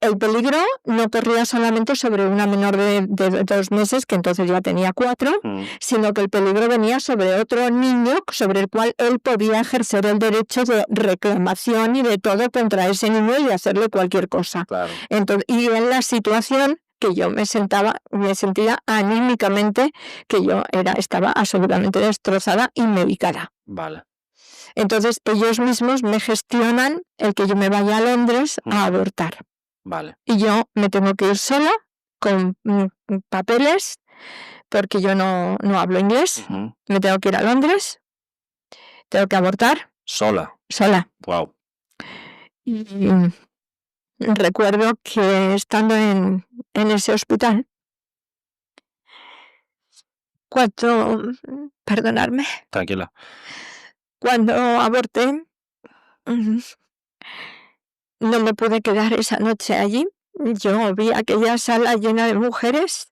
El peligro no corría solamente sobre una menor de 2 meses, que entonces ya tenía 4, sino que el peligro venía sobre otro niño sobre el cual él podía ejercer el derecho de reclamación y de todo contra ese niño y hacerle cualquier cosa. Claro. Entonces, y en la situación que yo me sentía anímicamente que yo estaba absolutamente destrozada y medicada. Vale. Entonces ellos mismos me gestionan el que yo me vaya a Londres a abortar. Vale. Y yo me tengo que ir sola con papeles, porque yo no hablo inglés. Me tengo que ir a Londres, tengo que abortar. ¿Sola? Sola. Wow. Y recuerdo que estando en ese hospital, perdonadme. Tranquila. Cuando aborté, no me pude quedar esa noche allí. Yo vi aquella sala llena de mujeres.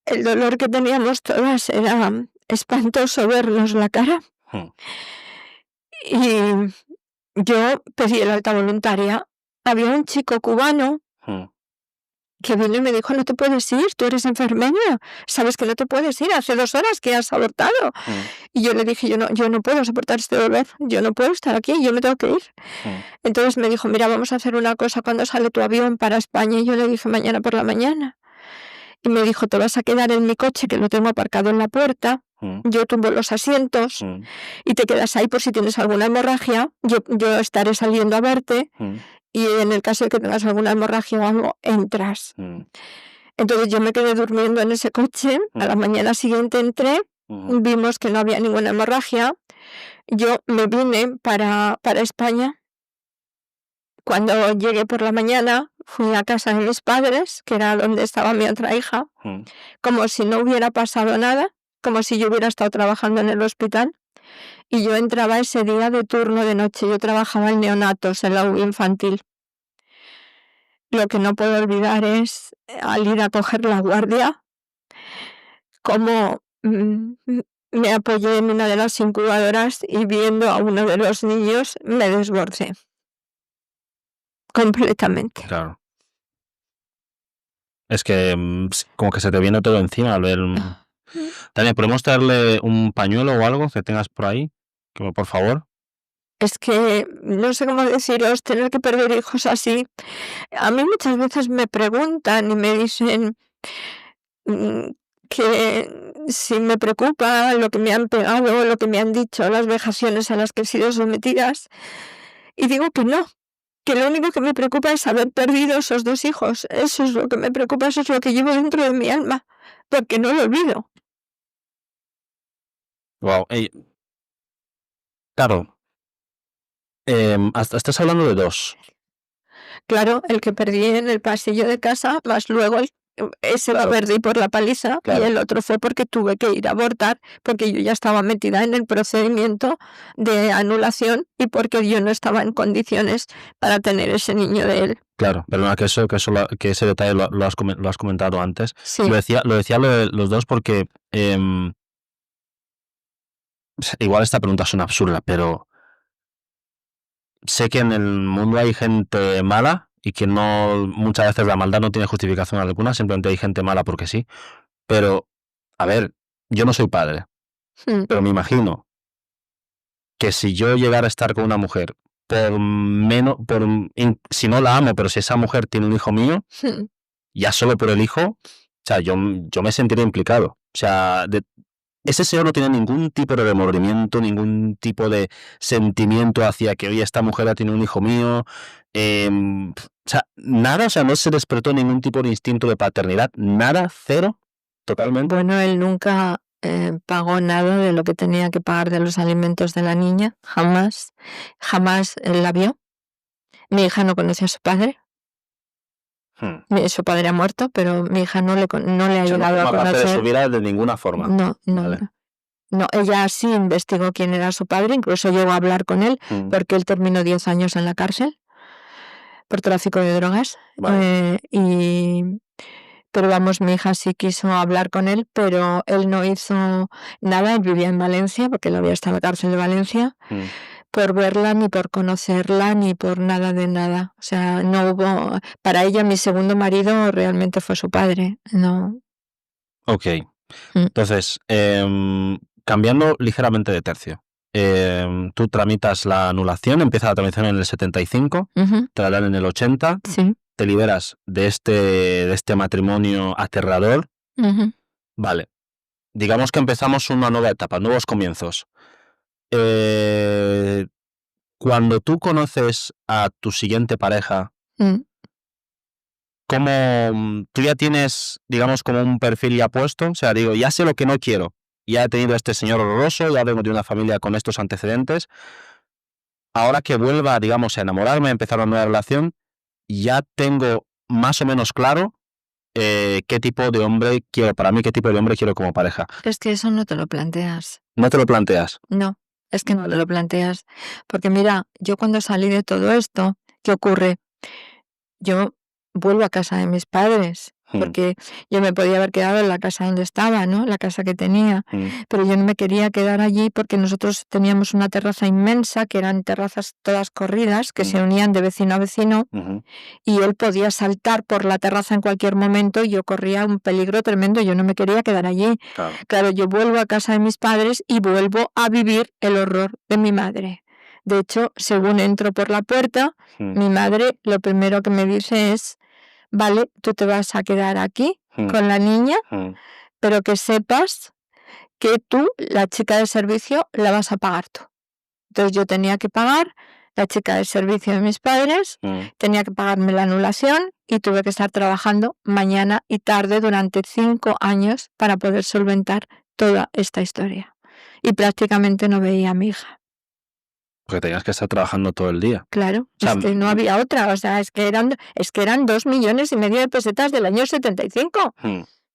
El dolor que teníamos todas era espantoso vernos la cara. Y yo pedí el alta voluntaria. Había un chico cubano que vino y me dijo: no te puedes ir, tú eres enfermera, sabes que no te puedes ir, hace 2 horas que has abortado. Y yo le dije: yo no puedo soportar este dolor, yo no puedo estar aquí, yo me tengo que ir. Entonces me dijo: mira, vamos a hacer una cosa, ¿cuándo sale tu avión para España? Y yo le dije: mañana por la mañana. Y me dijo: te vas a quedar en mi coche, que lo tengo aparcado en la puerta, yo tumbo los asientos y te quedas ahí por si tienes alguna hemorragia, yo estaré saliendo a verte. Y en el caso de que tengas alguna hemorragia o algo, entras. Entonces yo me quedé durmiendo en ese coche. A la mañana siguiente entré, vimos que no había ninguna hemorragia. Yo me vine para España. Cuando llegué por la mañana, fui a casa de mis padres, que era donde estaba mi otra hija, como si no hubiera pasado nada, como si yo hubiera estado trabajando en el hospital. Y yo entraba ese día de turno de noche, yo trabajaba en neonatos, en la UV infantil. Lo que no puedo olvidar es, al ir a coger la guardia, cómo me apoyé en una de las incubadoras y viendo a uno de los niños me desbordé. Completamente. Claro. Es que como que se te viene todo encima al ver... Tania, ¿podemos traerle un pañuelo o algo que tengas por ahí? Por favor. Es que no sé cómo deciros, tener que perder hijos así. A mí muchas veces me preguntan y me dicen que si me preocupa lo que me han pegado, lo que me han dicho, las vejaciones a las que he sido sometidas. Y digo que no, que lo único que me preocupa es haber perdido esos 2 hijos. Eso es lo que me preocupa, eso es lo que llevo dentro de mi alma, porque no lo olvido. Wow. Claro. Estás hablando de 2. Claro, el que perdí en el pasillo de casa, más luego ese lo perdí por la paliza, y el otro fue porque tuve que ir a abortar, porque yo ya estaba metida en el procedimiento de anulación y porque yo no estaba en condiciones para tener ese niño de él. Claro, perdona, que ese detalle lo has comentado antes. Sí. Lo decía los 2 porque igual esta pregunta suena absurda, pero sé que en el mundo hay gente mala y que no, muchas veces la maldad no tiene justificación alguna, simplemente hay gente mala porque sí. Pero, a ver, yo no soy padre, pero me imagino que si yo llegara a estar con una mujer, si no la amo, pero si esa mujer tiene un hijo mío, ya solo por el hijo, o sea, yo me sentiría implicado. O sea, ese señor no tiene ningún tipo de remordimiento, ningún tipo de sentimiento hacia que, oye, esta mujer tiene un hijo mío. O sea, nada, o sea, no se despertó ningún tipo de instinto de paternidad, nada, cero, totalmente. Bueno, él nunca pagó nada de lo que tenía que pagar de los alimentos de la niña, jamás él la vio. Mi hija no conoce a su padre. Su padre ha muerto, pero mi hija no le ha llegado a conocer. De su vida de ninguna forma. No. No, ella sí investigó quién era su padre, incluso llegó a hablar con él, porque él terminó 10 años en la cárcel por tráfico de drogas. Vale. Pero vamos, mi hija sí quiso hablar con él, pero él no hizo nada. Él vivía en Valencia, porque él había estado en la cárcel de Valencia, por verla, ni por conocerla, ni por nada de nada. O sea, no hubo... Para ella, mi segundo marido realmente fue su padre, ¿no? Ok. Entonces, cambiando ligeramente de tercio. Tú tramitas la anulación, empieza la tramitación en el 75, te la dan en el 80, sí. te liberas de este matrimonio aterrador, vale, digamos que empezamos una nueva etapa, nuevos comienzos. Cuando tú conoces a tu siguiente pareja, ¿cómo tú ya tienes, digamos, como un perfil ya puesto? O sea, digo, ya sé lo que no quiero. Ya he tenido a este señor horroroso, ya vengo de una familia con estos antecedentes. Ahora que vuelva, digamos, a enamorarme, a empezar una nueva relación, ya tengo más o menos claro qué tipo de hombre quiero para mí, qué tipo de hombre quiero como pareja. Es que eso no te lo planteas. ¿No te lo planteas? No, es que no te lo planteas. Porque mira, yo cuando salí de todo esto, ¿qué ocurre? Yo vuelvo a casa de mis padres, porque yo me podía haber quedado en la casa donde estaba, ¿no? La casa que tenía, pero yo no me quería quedar allí porque nosotros teníamos una terraza inmensa, que eran terrazas todas corridas, que se unían de vecino a vecino, y él podía saltar por la terraza en cualquier momento y yo corría un peligro tremendo, yo no me quería quedar allí. Claro, yo vuelvo a casa de mis padres y vuelvo a vivir el horror de mi madre. De hecho, según entro por la puerta, mi madre lo primero que me dice es, vale, tú te vas a quedar aquí con la niña, pero que sepas que tú, la chica de servicio, la vas a pagar tú. Entonces yo tenía que pagar la chica de servicio de mis padres, tenía que pagarme la anulación y tuve que estar trabajando mañana y tarde durante 5 años para poder solventar toda esta historia. Y prácticamente no veía a mi hija. Porque tenías que estar trabajando todo el día. Claro, es que no había otra, o sea, es que eran 2,5 millones de pesetas del año 75.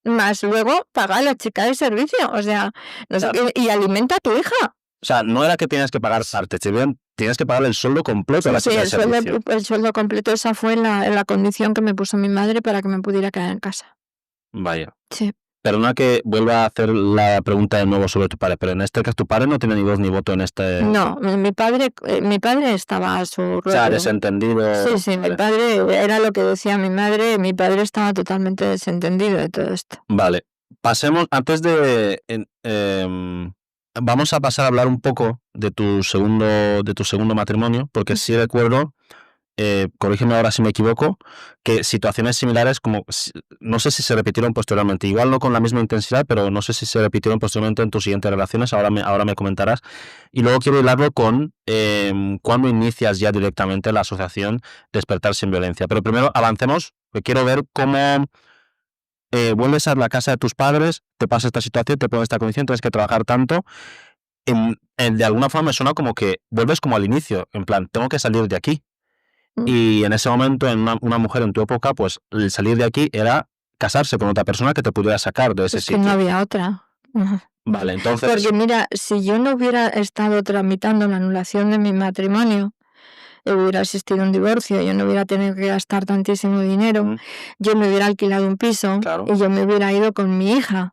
Más luego paga a la chica de servicio, o sea, no sé qué, y alimenta a tu hija. O sea, no era que tenías que pagar partes, tienes que pagar el sueldo completo a la chica de servicio. El sueldo completo, esa fue la condición que me puso mi madre para que me pudiera quedar en casa. Vaya. Sí. Perdona que vuelva a hacer la pregunta de nuevo sobre tu padre, pero en este caso tu padre no tiene ni voz ni voto en este... No, mi padre estaba a su rollo. O sea, desentendido... Sí, vale. Mi padre era lo que decía mi madre, mi padre estaba totalmente desentendido de todo esto. Vale, pasemos, antes de... vamos a pasar a hablar un poco de tu segundo matrimonio, porque sí recuerdo... corrígeme ahora si me equivoco, que situaciones similares como, no sé si se repitieron posteriormente, igual no con la misma intensidad, pero no sé si se repitieron posteriormente en tus siguientes relaciones, ahora me comentarás. Y luego quiero hilarlo con cuándo inicias ya directamente la asociación Despertar sin Violencia. Pero primero avancemos, que quiero ver cómo vuelves a la casa de tus padres, te pasa esta situación, te pones esta condición, tienes que trabajar tanto. De alguna forma me suena como que vuelves como al inicio, en plan, tengo que salir de aquí. Y en ese momento, en una mujer en tu época, pues el salir de aquí era casarse con otra persona que te pudiera sacar de ese sitio. Que no había otra. Vale, entonces... Porque mira, si yo no hubiera estado tramitando la anulación de mi matrimonio, hubiera existido un divorcio, yo no hubiera tenido que gastar tantísimo dinero, yo me hubiera alquilado un piso y yo me hubiera ido con mi hija.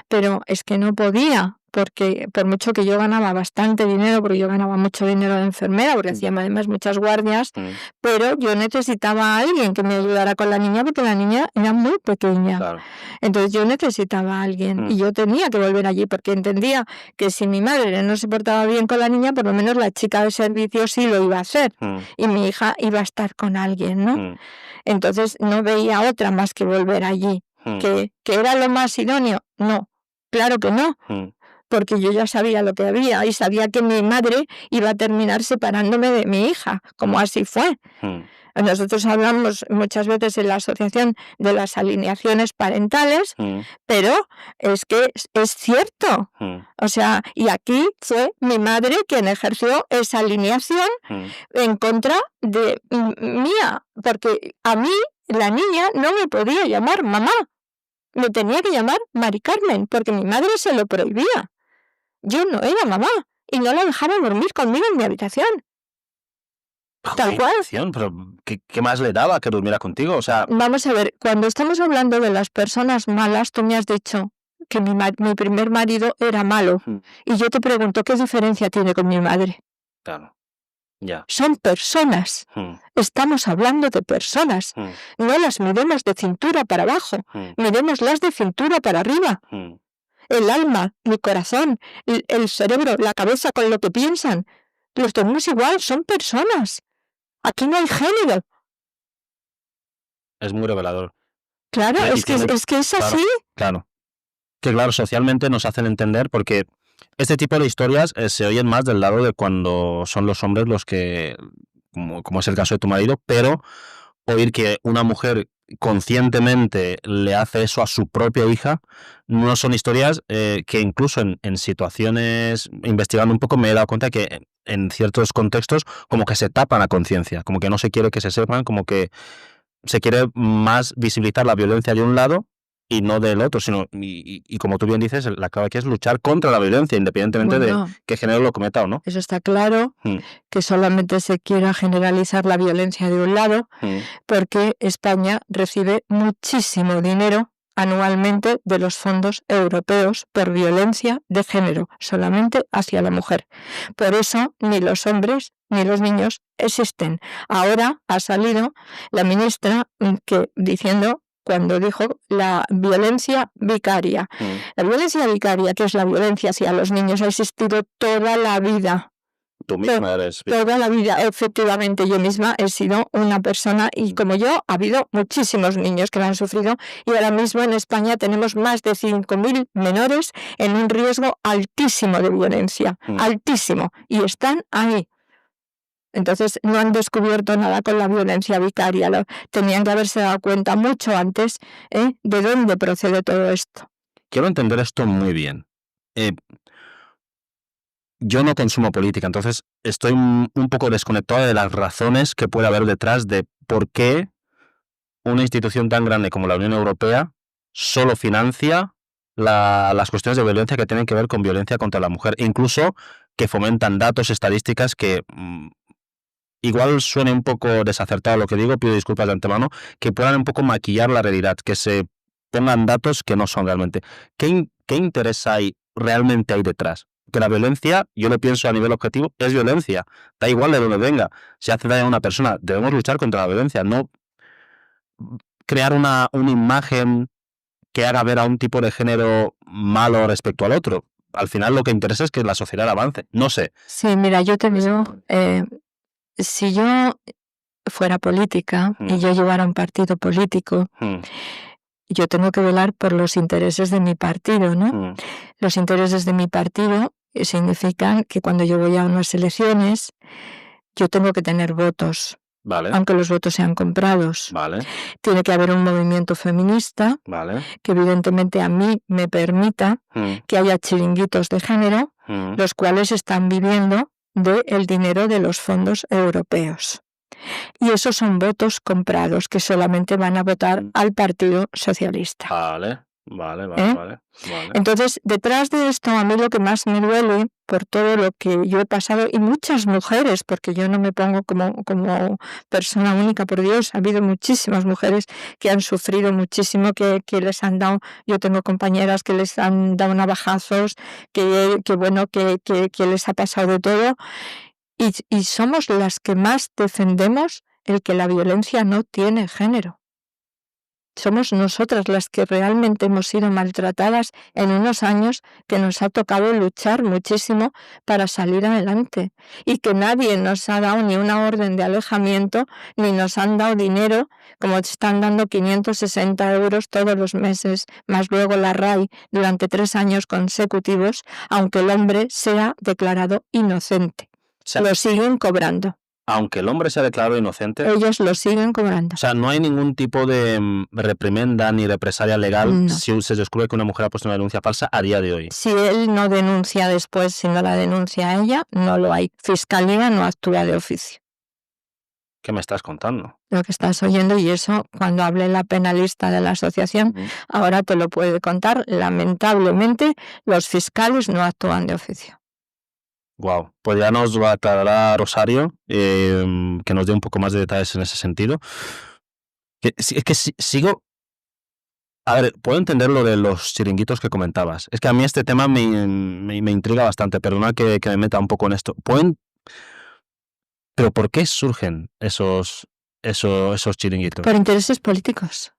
Pero es que no podía, porque por mucho que yo ganaba bastante dinero, porque yo ganaba mucho dinero de enfermera, porque hacía además muchas guardias, pero yo necesitaba a alguien que me ayudara con la niña, porque la niña era muy pequeña. Entonces yo necesitaba a alguien y yo tenía que volver allí, porque entendía que si mi madre no se portaba bien con la niña, por lo menos la chica de servicio sí lo iba a hacer y mi hija iba a estar con alguien, ¿no? Entonces no veía otra más que volver allí. ¿Que era lo más idóneo? No, claro que no, porque yo ya sabía lo que había y sabía que mi madre iba a terminar separándome de mi hija, como así fue. Nosotros hablamos muchas veces en la asociación de las alineaciones parentales, pero es que es cierto. O sea, y aquí fue mi madre quien ejerció esa alineación en contra de mía, porque a mí la niña no me podía llamar mamá, me tenía que llamar Mari Carmen, porque mi madre se lo prohibía. Yo no era mamá y no la dejaba dormir conmigo en mi habitación. Tal cual. Pero ¿qué más le daba que durmiera contigo? O sea... Vamos a ver, cuando estamos hablando de las personas malas, tú me has dicho que mi primer marido era malo. Y yo te pregunto, ¿qué diferencia tiene con mi madre? Claro. Ya. Son personas. Estamos hablando de personas. No las midemos de cintura para abajo, midémoslas de cintura para arriba. El alma, el corazón, el cerebro, la cabeza con lo que piensan, los tenemos igual, son personas. Aquí no hay género. Es muy revelador. Claro, es que es así. Claro. Que claro, socialmente nos hacen entender, porque este tipo de historias se oyen más del lado de cuando son los hombres los que, como es el caso de tu marido, pero oír que una mujer conscientemente le hace eso a su propia hija, no son historias que incluso en situaciones, investigando un poco, me he dado cuenta que en ciertos contextos como que se tapan la conciencia, como que no se quiere que se sepan, como que se quiere más visibilizar la violencia de un lado y no del otro, sino, y como tú bien dices, la clave aquí es luchar contra la violencia, independientemente de qué género lo cometa o no. Eso está claro, que solamente se quiera generalizar la violencia de un lado, porque España recibe muchísimo dinero anualmente de los fondos europeos por violencia de género, solamente hacia la mujer. Por eso ni los hombres ni los niños existen. Ahora ha salido la ministra diciendo, cuando dijo la violencia vicaria. La violencia vicaria, que es la violencia hacia los niños, ha existido toda la vida. Tú misma eres... Toda la vida, efectivamente, yo misma he sido una persona, y como yo, ha habido muchísimos niños que lo han sufrido, y ahora mismo en España tenemos más de 5.000 menores en un riesgo altísimo de violencia, altísimo, y están ahí. Entonces no han descubierto nada con la violencia vicaria, tenían que haberse dado cuenta mucho antes de dónde procede todo esto. Quiero entender esto muy bien. Yo no consumo política, entonces estoy un poco desconectado de las razones que puede haber detrás de por qué una institución tan grande como la Unión Europea solo financia las cuestiones de violencia que tienen que ver con violencia contra la mujer, incluso que fomentan datos, estadísticas que... igual suene un poco desacertado lo que digo, pido disculpas de antemano, que puedan un poco maquillar la realidad, que se pongan datos que no son realmente. ¿Qué interés realmente hay detrás? Que la violencia, yo lo pienso a nivel objetivo, es violencia. Da igual de dónde venga. Si hace daño a una persona, debemos luchar contra la violencia, no crear una imagen que haga ver a un tipo de género malo respecto al otro. Al final lo que interesa es que la sociedad avance. No sé. Sí, mira, yo te digo... si yo fuera política y yo llevara un partido político, yo tengo que velar por los intereses de mi partido, ¿no? Los intereses de mi partido significan que cuando yo voy a unas elecciones, yo tengo que tener votos, aunque los votos sean comprados. Tiene que haber un movimiento feminista que evidentemente a mí me permita que haya chiringuitos de género, los cuales están viviendo del dinero de los fondos europeos. Y esos son votos comprados que solamente van a votar al Partido Socialista. Vale. Entonces, detrás de esto, a mí lo que más me duele, por todo lo que yo he pasado, y muchas mujeres, porque yo no me pongo como persona única, por Dios, ha habido muchísimas mujeres que han sufrido muchísimo, que les han dado, yo tengo compañeras que les han dado navajazos, que les ha pasado de todo, y somos las que más defendemos el que la violencia no tiene género. Somos nosotras las que realmente hemos sido maltratadas en unos años que nos ha tocado luchar muchísimo para salir adelante, y que nadie nos ha dado ni una orden de alejamiento, ni nos han dado dinero, como están dando 560 euros todos los meses, más luego la RAI durante 3 años consecutivos, aunque el hombre sea declarado inocente. Lo siguen cobrando. Aunque el hombre sea declarado inocente... ellos lo siguen cobrando. O sea, no hay ningún tipo de reprimenda ni represalia legal si se descubre que una mujer ha puesto una denuncia falsa a día de hoy. Si él no denuncia después, si no la denuncia a ella, no lo hay. Fiscalía no actúa de oficio. ¿Qué me estás contando? Lo que estás oyendo, y eso cuando hable la penalista de la asociación, ahora te lo puede contar. Lamentablemente, los fiscales no actúan de oficio. Wow, pues ya nos va a aclarar Rosario, que nos dé un poco más de detalles en ese sentido. Es que sigo... A ver, puedo entender lo de los chiringuitos que comentabas. Es que a mí este tema me intriga bastante. Perdona que me meta un poco en esto. Pero ¿por qué surgen esos chiringuitos? Por intereses políticos.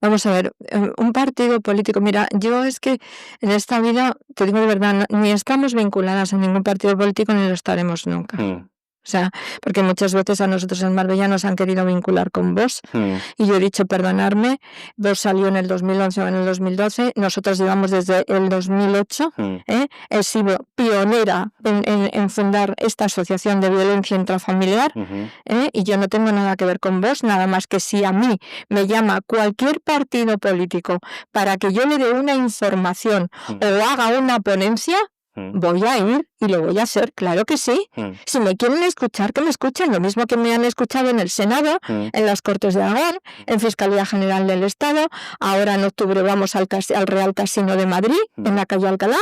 Vamos a ver, un partido político, mira, yo es que en esta vida, te digo de verdad, ni estamos vinculadas a ningún partido político ni lo estaremos nunca. O sea, porque muchas veces a nosotros en Marbella nos han querido vincular con Vox y yo he dicho, perdonadme, Vox salió en el 2011 o en el 2012, nosotros llevamos desde el 2008, he sido pionera en fundar esta asociación de violencia intrafamiliar, y yo no tengo nada que ver con Vox, nada más que si a mí me llama cualquier partido político para que yo le dé una información o haga una ponencia, voy a ir y lo voy a hacer, claro que sí. Si me quieren escuchar, que me escuchen, lo mismo que me han escuchado en el Senado, en las Cortes de Aragón, en Fiscalía General del Estado, ahora en octubre vamos al Real Casino de Madrid, en la calle Alcalá.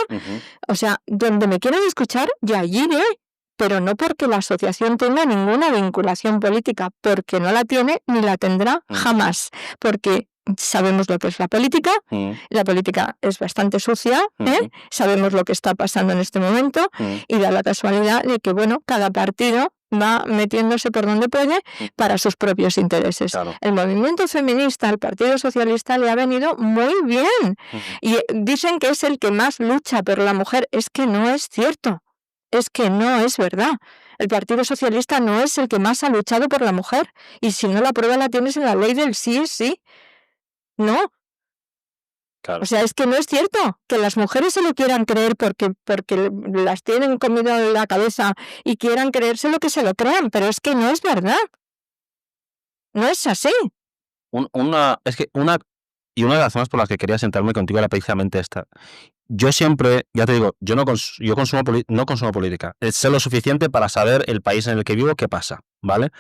O sea, donde me quieran escuchar, yo allí iré, pero no porque la asociación tenga ninguna vinculación política, porque no la tiene ni la tendrá jamás, porque sabemos lo que es la política es bastante sucia, sabemos lo que está pasando en este momento y da la casualidad de que, bueno, cada partido va metiéndose por donde puede para sus propios intereses. Claro. El movimiento feminista, el Partido Socialista, le ha venido muy bien y dicen que es el que más lucha por la mujer. Es que no es cierto, es que no es verdad. El Partido Socialista no es el que más ha luchado por la mujer y si no, la prueba la tienes en la ley del sí es sí. No. Claro. O sea, es que no es cierto que las mujeres se lo quieran creer porque las tienen comido en la cabeza y quieran creerse lo que se lo crean, pero es que no es verdad. No es así. Una de las razones por las que quería sentarme contigo era precisamente esta. Yo siempre, ya te digo, yo no consumo política. Sé lo suficiente para saber el país en el que vivo, qué pasa, ¿vale?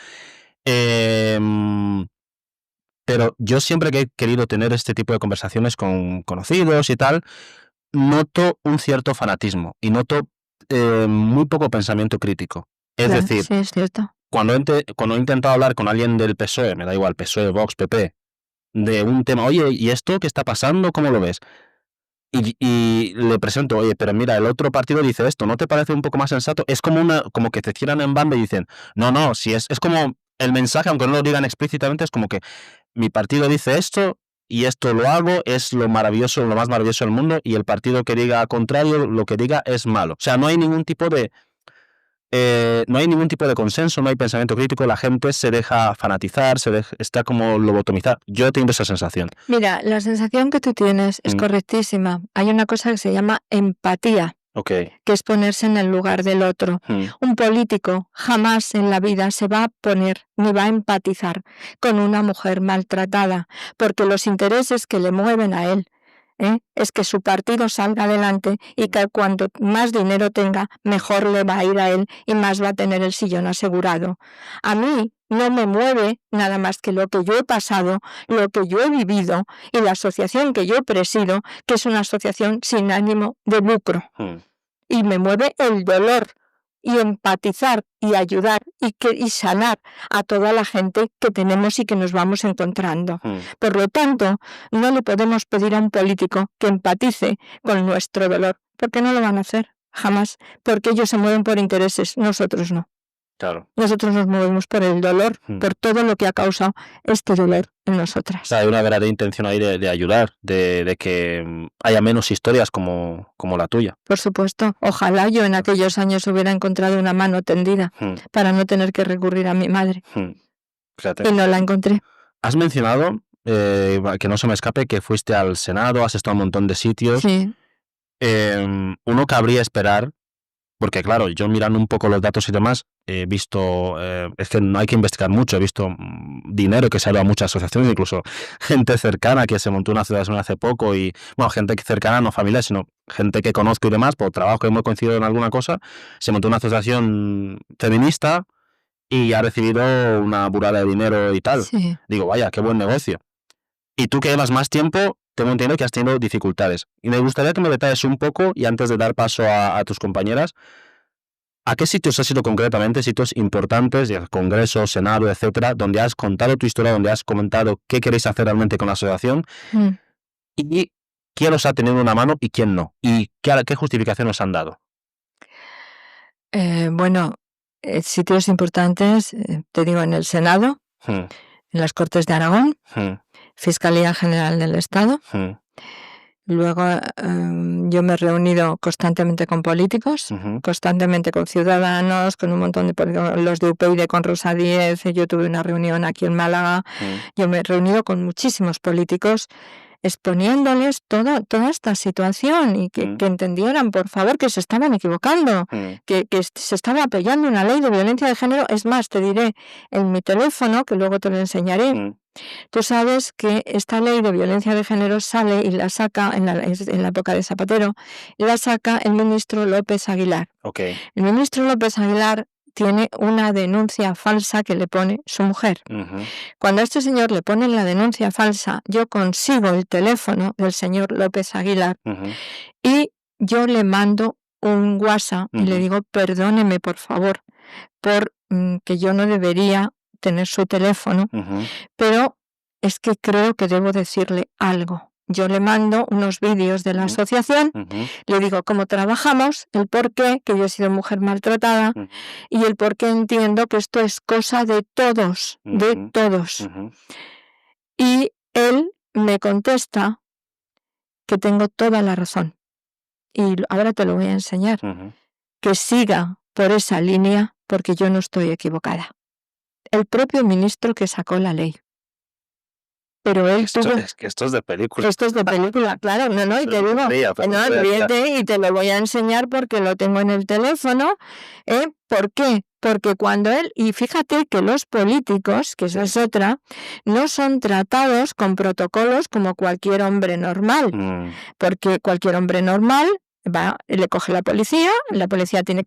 Pero yo siempre que he querido tener este tipo de conversaciones con conocidos y tal, noto un cierto fanatismo y noto muy poco pensamiento crítico. Es Claro, decir, sí, es cierto. cuando he intentado hablar con alguien del PSOE, me da igual, PSOE, Vox, PP, de un tema, oye, ¿y esto qué está pasando? ¿Cómo lo ves? Y le presento, oye, pero mira, el otro partido dice esto, ¿no te parece un poco más sensato? Es como que te cierran en banda y dicen, no, si es como el mensaje, aunque no lo digan explícitamente, es como que mi partido dice esto y esto lo hago, es lo maravilloso, lo más maravilloso del mundo, y el partido que diga contrario, lo que diga es malo. O sea, no hay ningún tipo de consenso, no hay pensamiento crítico, la gente se deja fanatizar, está como lobotomizada. Yo he tenido esa sensación. Mira, la sensación que tú tienes es correctísima. Hay una cosa que se llama empatía. Okay. Que es ponerse en el lugar del otro. Un político jamás en la vida se va a poner ni va a empatizar con una mujer maltratada, porque los intereses que le mueven a él es que su partido salga adelante y que cuanto más dinero tenga, mejor le va a ir a él y más va a tener el sillón asegurado. A mí no me mueve nada más que lo que yo he pasado, lo que yo he vivido y la asociación que yo presido, que es una asociación sin ánimo de lucro. Y me mueve el dolor y empatizar y ayudar y sanar a toda la gente que tenemos y que nos vamos encontrando. Por lo tanto, no le podemos pedir a un político que empatice con nuestro dolor, porque no lo van a hacer, jamás, porque ellos se mueven por intereses, nosotros no. Claro. Nosotros nos movemos por el dolor, por todo lo que ha causado este dolor en nosotras. O sea, hay una verdadera intención ahí de ayudar, de que haya menos historias como la tuya. Por supuesto. Ojalá yo en aquellos años hubiera encontrado una mano tendida para no tener que recurrir a mi madre. Fíjate. Y no la encontré. Has mencionado, que no se me escape, que fuiste al Senado, has estado en un montón de sitios. Sí. Uno cabría esperar, porque claro, yo mirando un poco los datos y demás, he visto, es que no hay que investigar mucho, he visto dinero que se ha ido a muchas asociaciones, incluso gente cercana que se montó una asociación hace poco y, bueno, gente cercana, no familiar, sino gente que conozco y demás, por trabajo que hemos coincidido en alguna cosa, se montó una asociación feminista y ha recibido una burrada de dinero y tal. Sí. Digo, vaya, qué buen negocio. Y tú que llevas más tiempo, tengo entendido que has tenido dificultades. Y me gustaría que me detalles un poco, y antes de dar paso a tus compañeras, ¿a qué sitios has ido concretamente? Sitios importantes, congresos, senado, etcétera, donde has contado tu historia, donde has comentado qué queréis hacer realmente con la asociación, y quién os ha tenido una mano y quién no, y qué justificación os han dado. Bueno, sitios importantes, te digo, en el Senado, en las Cortes de Aragón, Fiscalía General del Estado, Luego yo me he reunido constantemente con políticos, constantemente con ciudadanos, con un montón de políticos, los de UPyD con Rosa Díez. Yo tuve una reunión aquí en Málaga. Yo me he reunido con muchísimos políticos exponiéndoles toda esta situación y que entendieran, por favor, que se estaban equivocando, que se estaba apoyando una ley de violencia de género. Es más, te diré, en mi teléfono, que luego te lo enseñaré, tú sabes que esta ley de violencia de género sale y la saca, en la época de Zapatero, la saca el ministro López Aguilar. Okay. El ministro López Aguilar tiene una denuncia falsa que le pone su mujer. Cuando a este señor le ponen la denuncia falsa, yo consigo el teléfono del señor López Aguilar y yo le mando un WhatsApp y le digo, perdóneme por favor, por que yo no debería tener su teléfono, pero es que creo que debo decirle algo. Yo le mando unos vídeos de la asociación, le digo cómo trabajamos, el por qué, que yo he sido mujer maltratada, y el por qué entiendo que esto es cosa de todos, de todos. Y él me contesta que tengo toda la razón. Y ahora te lo voy a enseñar. Que siga por esa línea porque yo no estoy equivocada. El propio ministro que sacó la ley. Pero él es que esto es de película. Esto es de película, claro, y te digo, y te lo voy a enseñar porque lo tengo en el teléfono. ¿Por qué? Porque cuando y fíjate que los políticos, que esa es otra, no son tratados con protocolos como cualquier hombre normal, porque cualquier hombre normal le coge la policía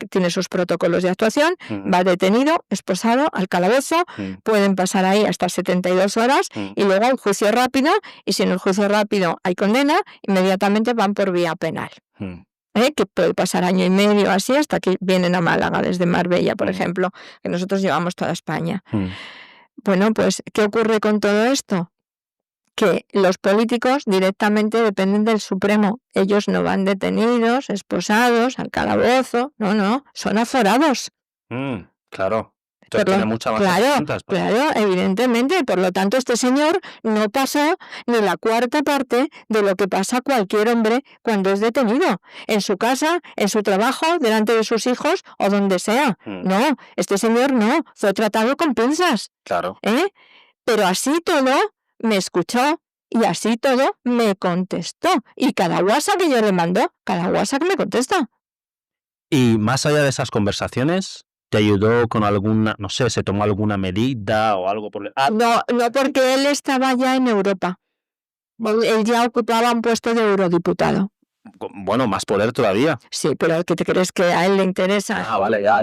tiene sus protocolos de actuación, va detenido, esposado, al calabozo, pueden pasar ahí hasta 72 horas y luego un juicio rápido, y si en el juicio rápido hay condena, inmediatamente van por vía penal. Que puede pasar año y medio así hasta que vienen a Málaga desde Marbella, por ejemplo, que nosotros llevamos toda España. Bueno, pues, ¿qué ocurre con todo esto? Que los políticos directamente dependen del Supremo. Ellos no van detenidos, esposados, al calabozo, no, son aforados. Claro. Entonces tiene mucha más herramientas. Claro, evidentemente. Por lo tanto, este señor no pasó ni la cuarta parte de lo que pasa cualquier hombre cuando es detenido. En su casa, en su trabajo, delante de sus hijos o donde sea. No, este señor no. Fue tratado con pinzas. Claro. Pero así todo me escuchó y así todo me contestó. Y cada WhatsApp que yo le mando, cada WhatsApp me contesta. Y más allá de esas conversaciones, ¿te ayudó con alguna, no sé, se tomó alguna medida o algo por el... No, porque él estaba ya en Europa. Él ya ocupaba un puesto de eurodiputado. Bueno, más poder todavía. Sí, pero ¿qué te crees que a él le interesa? Vale, ya.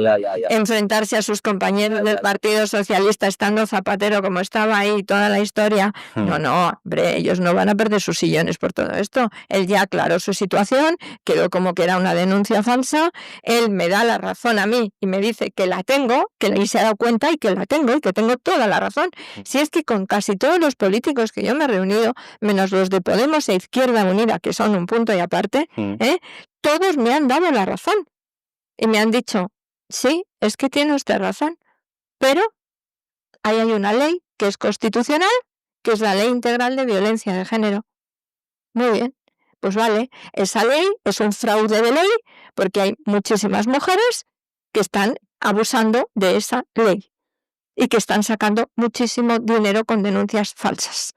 Enfrentarse a sus compañeros del Partido Socialista estando Zapatero como estaba ahí, toda la historia. No, hombre, ellos no van a perder sus sillones por todo esto. Él ya aclaró su situación, quedó como que era una denuncia falsa, él me da la razón a mí y me dice que la tengo, que él se ha dado cuenta y que la tengo y que tengo toda la razón. Si es que con casi todos los políticos que yo me he reunido, menos los de Podemos e Izquierda Unida, que son un punto y aparte, todos me han dado la razón y me han dicho, sí, es que tiene usted razón, pero ahí hay una ley que es constitucional, que es la Ley Integral de Violencia de Género. Muy bien, pues vale, esa ley es un fraude de ley porque hay muchísimas mujeres que están abusando de esa ley y que están sacando muchísimo dinero con denuncias falsas,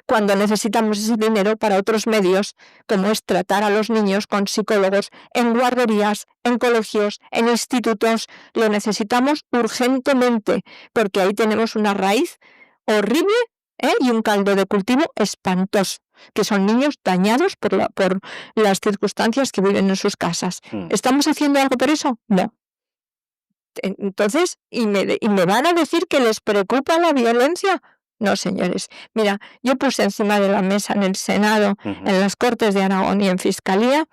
cuando necesitamos ese dinero para otros medios, como es tratar a los niños con psicólogos en guarderías, en colegios, en institutos. Lo necesitamos urgentemente, porque ahí tenemos una raíz horrible y un caldo de cultivo espantoso, que son niños dañados por las circunstancias que viven en sus casas. ¿Estamos haciendo algo por eso? No. Entonces, ¿y me van a decir que les preocupa la violencia? No, señores. Mira, yo puse encima de la mesa en el Senado, en las Cortes de Aragón y en Fiscalía,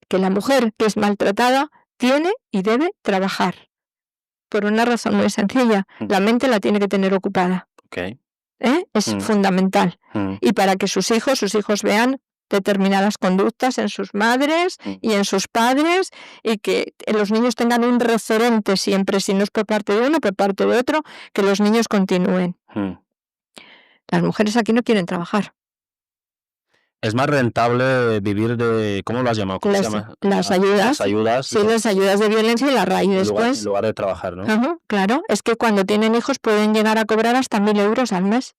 que la mujer que es maltratada tiene y debe trabajar. Por una razón muy sencilla. La mente la tiene que tener ocupada. Es fundamental. Y para que sus hijos vean determinadas conductas en sus madres y en sus padres, y que los niños tengan un referente siempre, si no es por parte de uno, por parte de otro, que los niños continúen. Las mujeres aquí no quieren trabajar. es más rentable vivir de, ¿cómo lo has llamado? ¿Cómo se llama? Las ayudas. Las ayudas. Sí, las ayudas de violencia y la RAI después. En lugar de trabajar, ¿no? Ajá, claro, es que cuando tienen hijos pueden llegar a cobrar hasta 1.000 euros al mes.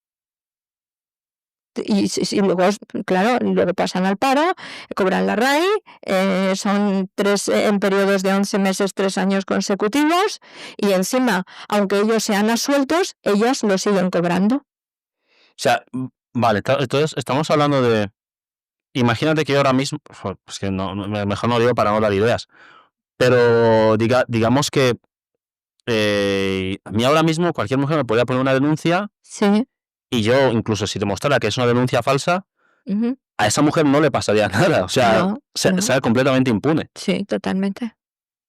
Y luego, claro, luego pasan al paro, cobran la RAI, son 3 en periodos de 11 meses, 3 años consecutivos, y encima, aunque ellos sean absueltos, ellas lo siguen cobrando. O sea, vale, entonces estamos hablando de... Imagínate que yo ahora mismo... Pues que no, mejor no digo para no dar ideas. Pero digamos que a mí ahora mismo cualquier mujer me podría poner una denuncia. Sí. Y yo, incluso si demostrara que es una denuncia falsa, a esa mujer no le pasaría nada. O sea, sea completamente impune. Sí, totalmente.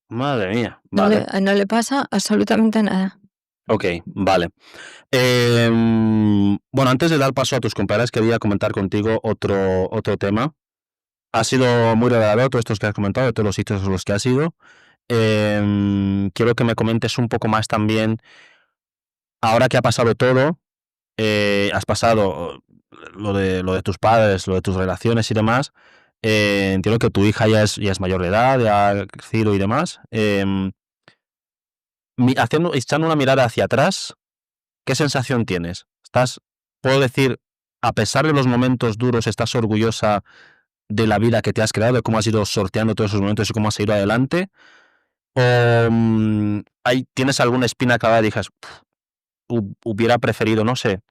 Madre mía. Vale. No le pasa absolutamente nada. Ok, vale. Bueno, antes de dar paso a tus compañeras, quería comentar contigo otro tema. Ha sido muy revelador todos estos que has comentado, de todos los sitios a los que has ido. Quiero que me comentes un poco más también, ahora que ha pasado todo, has pasado lo de tus padres, lo de tus relaciones y demás. Entiendo que tu hija ya es mayor de edad, ya ha crecido y demás. Echando una mirada hacia atrás, ¿qué sensación tienes? Puedo decir, a pesar de los momentos duros, ¿estás orgullosa de la vida que te has creado, de cómo has ido sorteando todos esos momentos y cómo has ido adelante? ¿O tienes alguna espina clavada y dices, hubiera preferido, no sé?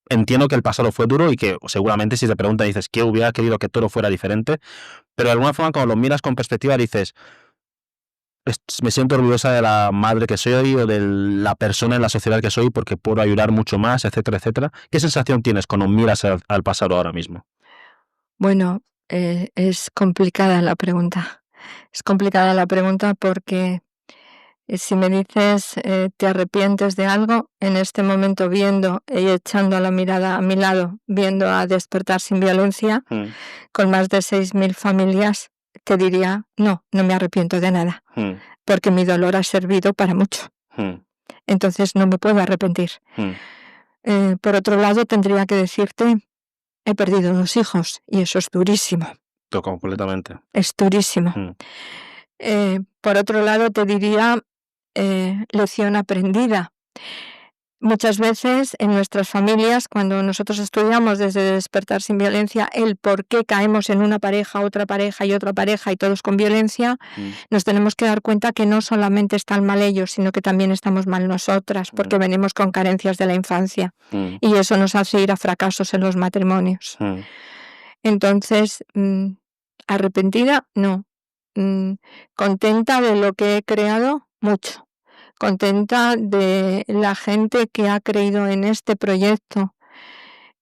Entiendo que el pasado fue duro y que seguramente si te preguntan dices que hubiera querido que todo fuera diferente, pero de alguna forma cuando lo miras con perspectiva dices, me siento orgullosa de la madre que soy o de la persona en la sociedad que soy porque puedo ayudar mucho más, etcétera, etcétera. ¿Qué sensación tienes cuando miras al pasado ahora mismo? Bueno, es complicada la pregunta. Es complicada la pregunta porque si me dices te arrepientes de algo, en este momento viendo y echando la mirada a mi lado, viendo a Despertar Sin Violencia, con más de 6.000 familias, te diría, no me arrepiento de nada, porque mi dolor ha servido para mucho. Entonces no me puedo arrepentir. Por otro lado, tendría que decirte, he perdido 2 hijos y eso es durísimo. Completamente. Es durísimo. Por otro lado, te diría, lección aprendida. Muchas veces en nuestras familias, cuando nosotros estudiamos desde Despertar Sin Violencia el por qué caemos en una pareja, otra pareja y otra pareja y todos con violencia, nos tenemos que dar cuenta que no solamente están mal ellos, sino que también estamos mal nosotras, porque venimos con carencias de la infancia y eso nos hace ir a fracasos en los matrimonios. Entonces, arrepentida, no. Contenta de lo que he creado, mucho. Contenta de la gente que ha creído en este proyecto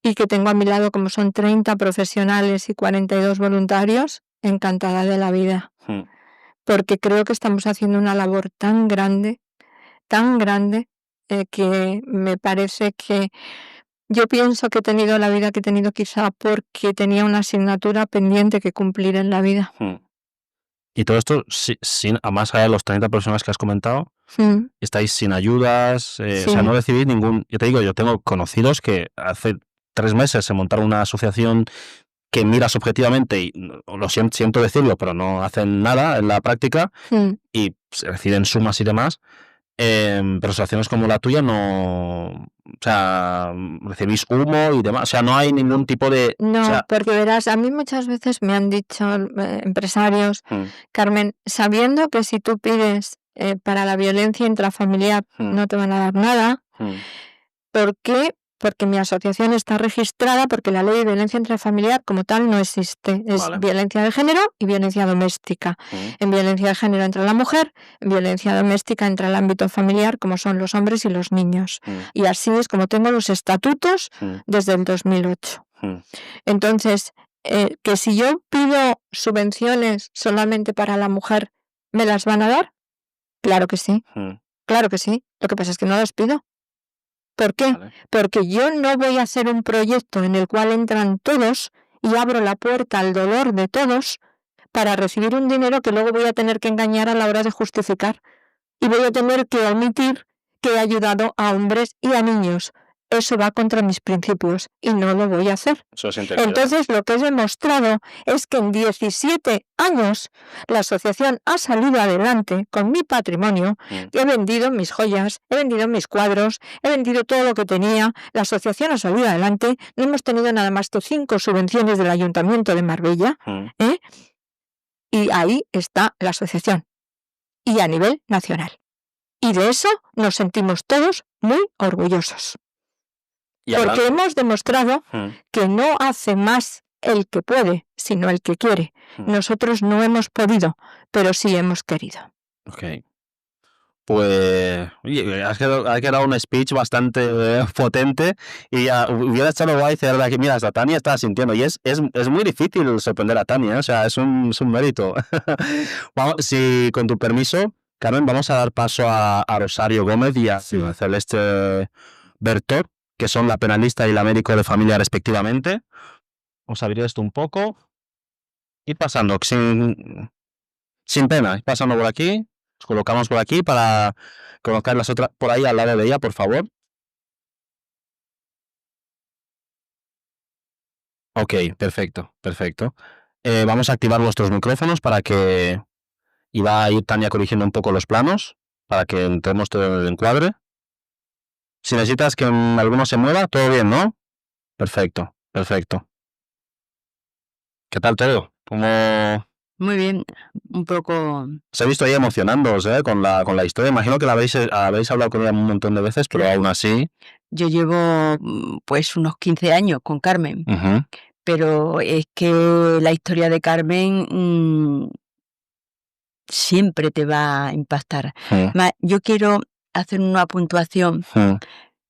y que tengo a mi lado, como son 30 profesionales y 42 voluntarios, encantada de la vida. Porque creo que estamos haciendo una labor tan grande, que me parece que yo pienso que he tenido la vida que he tenido quizá porque tenía una asignatura pendiente que cumplir en la vida. Y todo esto, a más allá de los 30 personas que has comentado, estáis sin ayudas, o sea, no recibís ningún... Yo te digo, yo tengo conocidos que hace 3 meses se montaron una asociación que miras objetivamente, y lo siento decirlo, pero no hacen nada en la práctica, y reciben sumas y demás, pero asociaciones como la tuya no... O sea, recibís humo y demás, o sea, no hay ningún tipo de... No, porque verás, a mí muchas veces me han dicho empresarios, Carmen, sabiendo que si tú pides para la violencia intrafamiliar no te van a dar nada, ¿por qué? Porque mi asociación está registrada, porque la ley de violencia intrafamiliar como tal no existe. Es violencia de género y violencia doméstica. En violencia de género entra la mujer, en violencia doméstica entra el ámbito familiar, como son los hombres y los niños. Y así es como tengo los estatutos desde el 2008. Entonces, que si yo pido subvenciones solamente para la mujer, ¿me las van a dar? Claro que sí. Claro que sí. Lo que pasa es que no las pido. ¿Por qué? Vale. Porque yo no voy a hacer un proyecto en el cual entran todos y abro la puerta al dolor de todos para recibir un dinero que luego voy a tener que engañar a la hora de justificar y voy a tener que omitir que he ayudado a hombres y a niños eso va contra mis principios y no lo voy a hacer. Eso es integridad. Entonces, lo que he demostrado es que en 17 años la asociación ha salido adelante con mi patrimonio. He vendido mis joyas, he vendido mis cuadros, he vendido todo lo que tenía. La asociación ha salido adelante. No hemos tenido nada más que 5 subvenciones del Ayuntamiento de Marbella. Y ahí está la asociación. Y a nivel nacional. Y de eso nos sentimos todos muy orgullosos. Porque hemos demostrado que no hace más el que puede, sino el que quiere. Nosotros no hemos podido, pero sí hemos querido. Ok. Pues, oye, has quedado un speech bastante potente y hubiera estado guay decir que mira, hasta Tania está sintiendo y es muy difícil sorprender a Tania, o sea, es un mérito. Vamos, si con tu permiso, Carmen, vamos a dar paso a Rosario Gómez y a Celeste Bertot, que son la penalista y la médico de familia respectivamente. Vamos a abrir esto un poco. Ir pasando sin pena, ir pasando por aquí. Nos colocamos por aquí para colocar las otras por ahí al lado de ella, por favor. Ok, perfecto. Vamos a activar vuestros micrófonos para que... Y va a ir Tania corrigiendo un poco los planos para que entremos todo en el encuadre. Si necesitas que alguno se mueva, todo bien, ¿no? Perfecto. ¿Qué tal, Teo? ¿Cómo...? Muy bien, un poco... Os he visto ahí emocionándoos con la historia. Imagino que la habéis hablado con ella un montón de veces, pero aún así... Yo llevo pues unos 15 años con Carmen, pero es que la historia de Carmen siempre te va a impactar. Yo quiero hacer una puntuación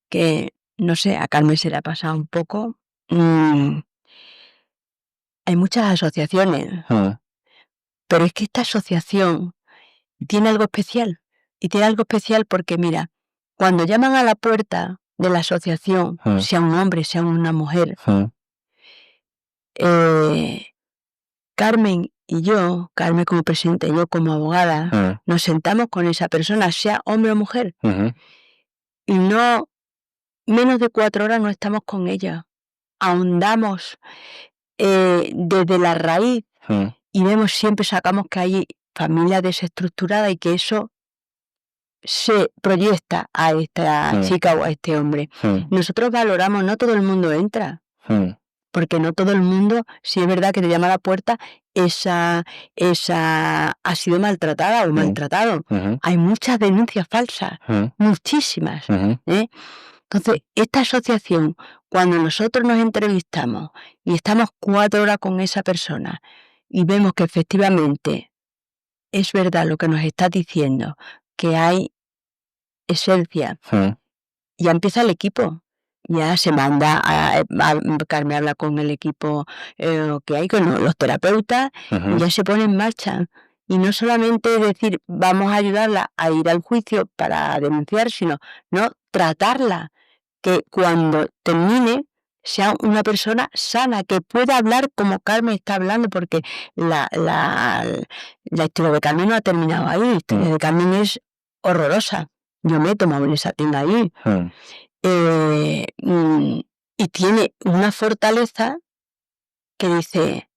que, no sé, a Carmen se le ha pasado un poco. Hay muchas asociaciones, pero es que esta asociación tiene algo especial. Y tiene algo especial porque, mira, cuando llaman a la puerta de la asociación, sea un hombre, sea una mujer, Carmen y yo, Carmen como presidenta y yo como abogada, nos sentamos con esa persona, sea hombre o mujer, y no menos de 4 horas no estamos con ella. Ahondamos desde la raíz y vemos, siempre sacamos que hay familia desestructurada y que eso se proyecta a esta chica o a este hombre. Nosotros valoramos, no todo el mundo entra, porque no todo el mundo, si es verdad que te llama a la puerta, esa ha sido maltratada o maltratado. Hay muchas denuncias falsas, muchísimas. Entonces, esta asociación, cuando nosotros nos entrevistamos y estamos 4 horas con esa persona y vemos que efectivamente es verdad lo que nos está diciendo, que hay esencia, ya empieza el equipo. Ya se manda a Carmen habla con el equipo que hay, con los terapeutas, y ya se pone en marcha. Y no solamente decir, vamos a ayudarla a ir al juicio para denunciar, sino no tratarla, que cuando termine sea una persona sana, que pueda hablar como Carmen está hablando, porque la historia de Carmen no ha terminado ahí. La historia de Carmen es horrorosa. Yo me he tomado esa tienda ahí. Y tiene una fortaleza que dice,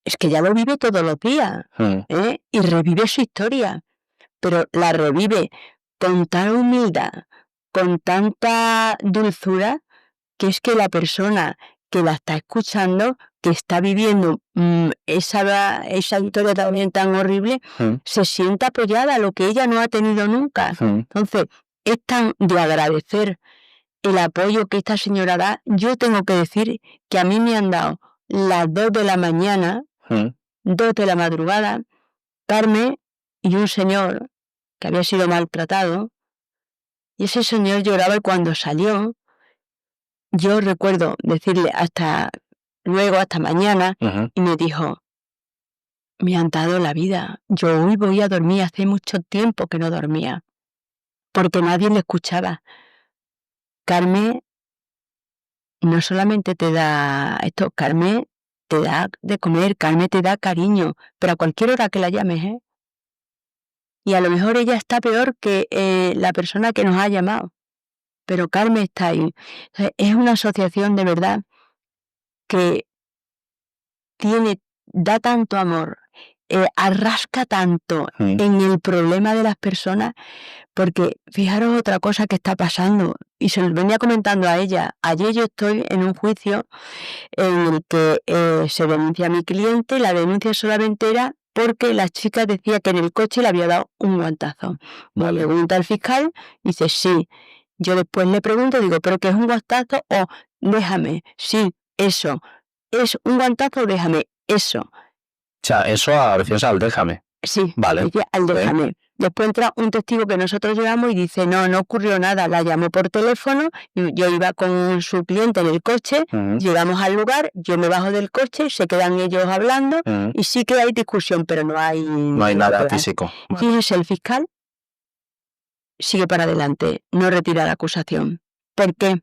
es que ya lo vive todos los días, y revive su historia, pero la revive con tal humildad, con tanta dulzura, que es que la persona que la está escuchando, que está viviendo esa historia también tan horrible, se sienta apoyada, lo que ella no ha tenido nunca. Entonces, es tan de agradecer el apoyo que esta señora da. Yo tengo que decir que a mí me han dado las 2 de la mañana, 2 de la madrugada, Carmen y un señor que había sido maltratado, y ese señor lloraba, y cuando salió, yo recuerdo decirle hasta luego, hasta mañana, y me dijo, me han dado la vida, yo hoy voy a dormir, hace mucho tiempo que no dormía, porque nadie le escuchaba. Carmen no solamente te da esto, Carmen te da de comer, Carmen te da cariño, pero a cualquier hora que la llames, y a lo mejor ella está peor que la persona que nos ha llamado. pero Carmen está ahí. Es una asociación de verdad que da tanto amor, arrasca tanto en el problema de las personas, porque fijaros otra cosa que está pasando, y se lo venía comentando a ella. Ayer yo estoy en un juicio en el que se denuncia a mi cliente, la denuncia solamente era porque la chica decía que en el coche le había dado un guantazo. Me pregunta el fiscal, dice sí. Yo después le pregunto, digo, ¿pero qué es un guantazo? O déjame, sí, eso. ¿Es un guantazo? Déjame, eso. O sea, eso a veces al déjame. Sí, vale. Decía al déjame. Después entra un testigo que nosotros llevamos y dice, no ocurrió nada, la llamó por teléfono, yo iba con su cliente en el coche, llegamos al lugar, yo me bajo del coche, se quedan ellos hablando y sí que hay discusión, pero no hay nada físico. Fíjese, el fiscal sigue para adelante, no retira la acusación. ¿Por qué?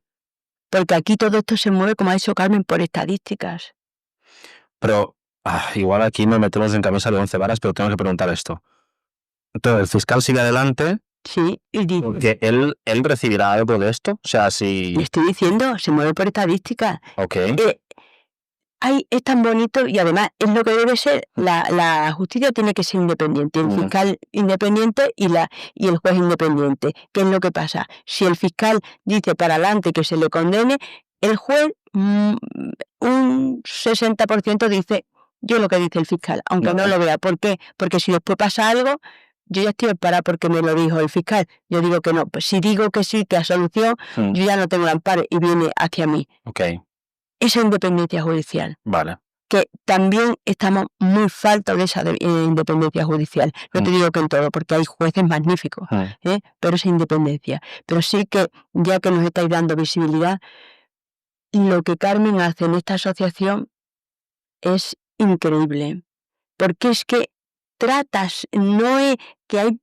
Porque aquí todo esto se mueve, como ha dicho Carmen, por estadísticas. Pero igual aquí nos metemos en camisa de 11 varas, pero tengo que preguntar esto. Entonces, el fiscal sigue adelante. Sí, y dice, porque él recibirá algo de esto. O sea, si... Le estoy diciendo, se mueve por estadísticas. Ok. Es tan bonito y además es lo que debe ser. La justicia tiene que ser independiente, el fiscal independiente y el juez independiente. ¿Qué es lo que pasa? Si el fiscal dice para adelante que se le condene, el juez un 60% dice yo lo que dice el fiscal, aunque no lo vea. ¿Por qué? Porque si después pasa algo, yo ya estoy parada porque me lo dijo el fiscal. Yo digo que no. Pues si digo que sí, que a solución, yo ya no tengo el amparo y viene hacia mí. Okay. Esa independencia judicial. Vale. Que también estamos muy faltos de esa independencia judicial. No te digo que en todo, porque hay jueces magníficos, pero esa independencia. Pero sí que, ya que nos estáis dando visibilidad, lo que Carmen hace en esta asociación es increíble. Porque es que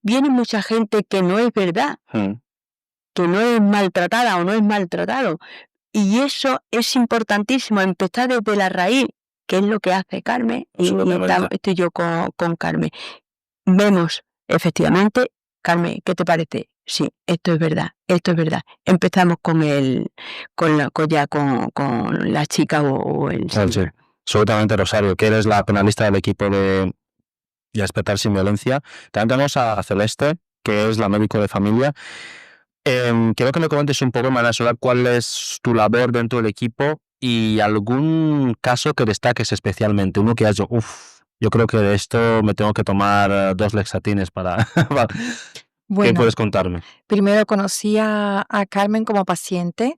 viene mucha gente que no es verdad, que no es maltratada o no es maltratado. Y eso es importantísimo, empezar desde la raíz, que es lo que hace Carmen, y estoy yo con Carmen. Vemos, efectivamente, Carmen, ¿qué te parece? Sí, esto es verdad, esto es verdad. Empezamos con la chica o el... Sí. Absolutamente, Rosario, que eres la penalista del equipo de Despertar sin Violencia. También tenemos a Celeste, que es la médico de familia. Quiero que me comentes un poco, María Solar, cuál es tu labor dentro del equipo y algún caso que destaques especialmente. Uno que has dicho, yo creo que de esto me tengo que tomar 2 Lexatines para... Bueno, ¿qué puedes contarme? Primero conocí a Carmen como paciente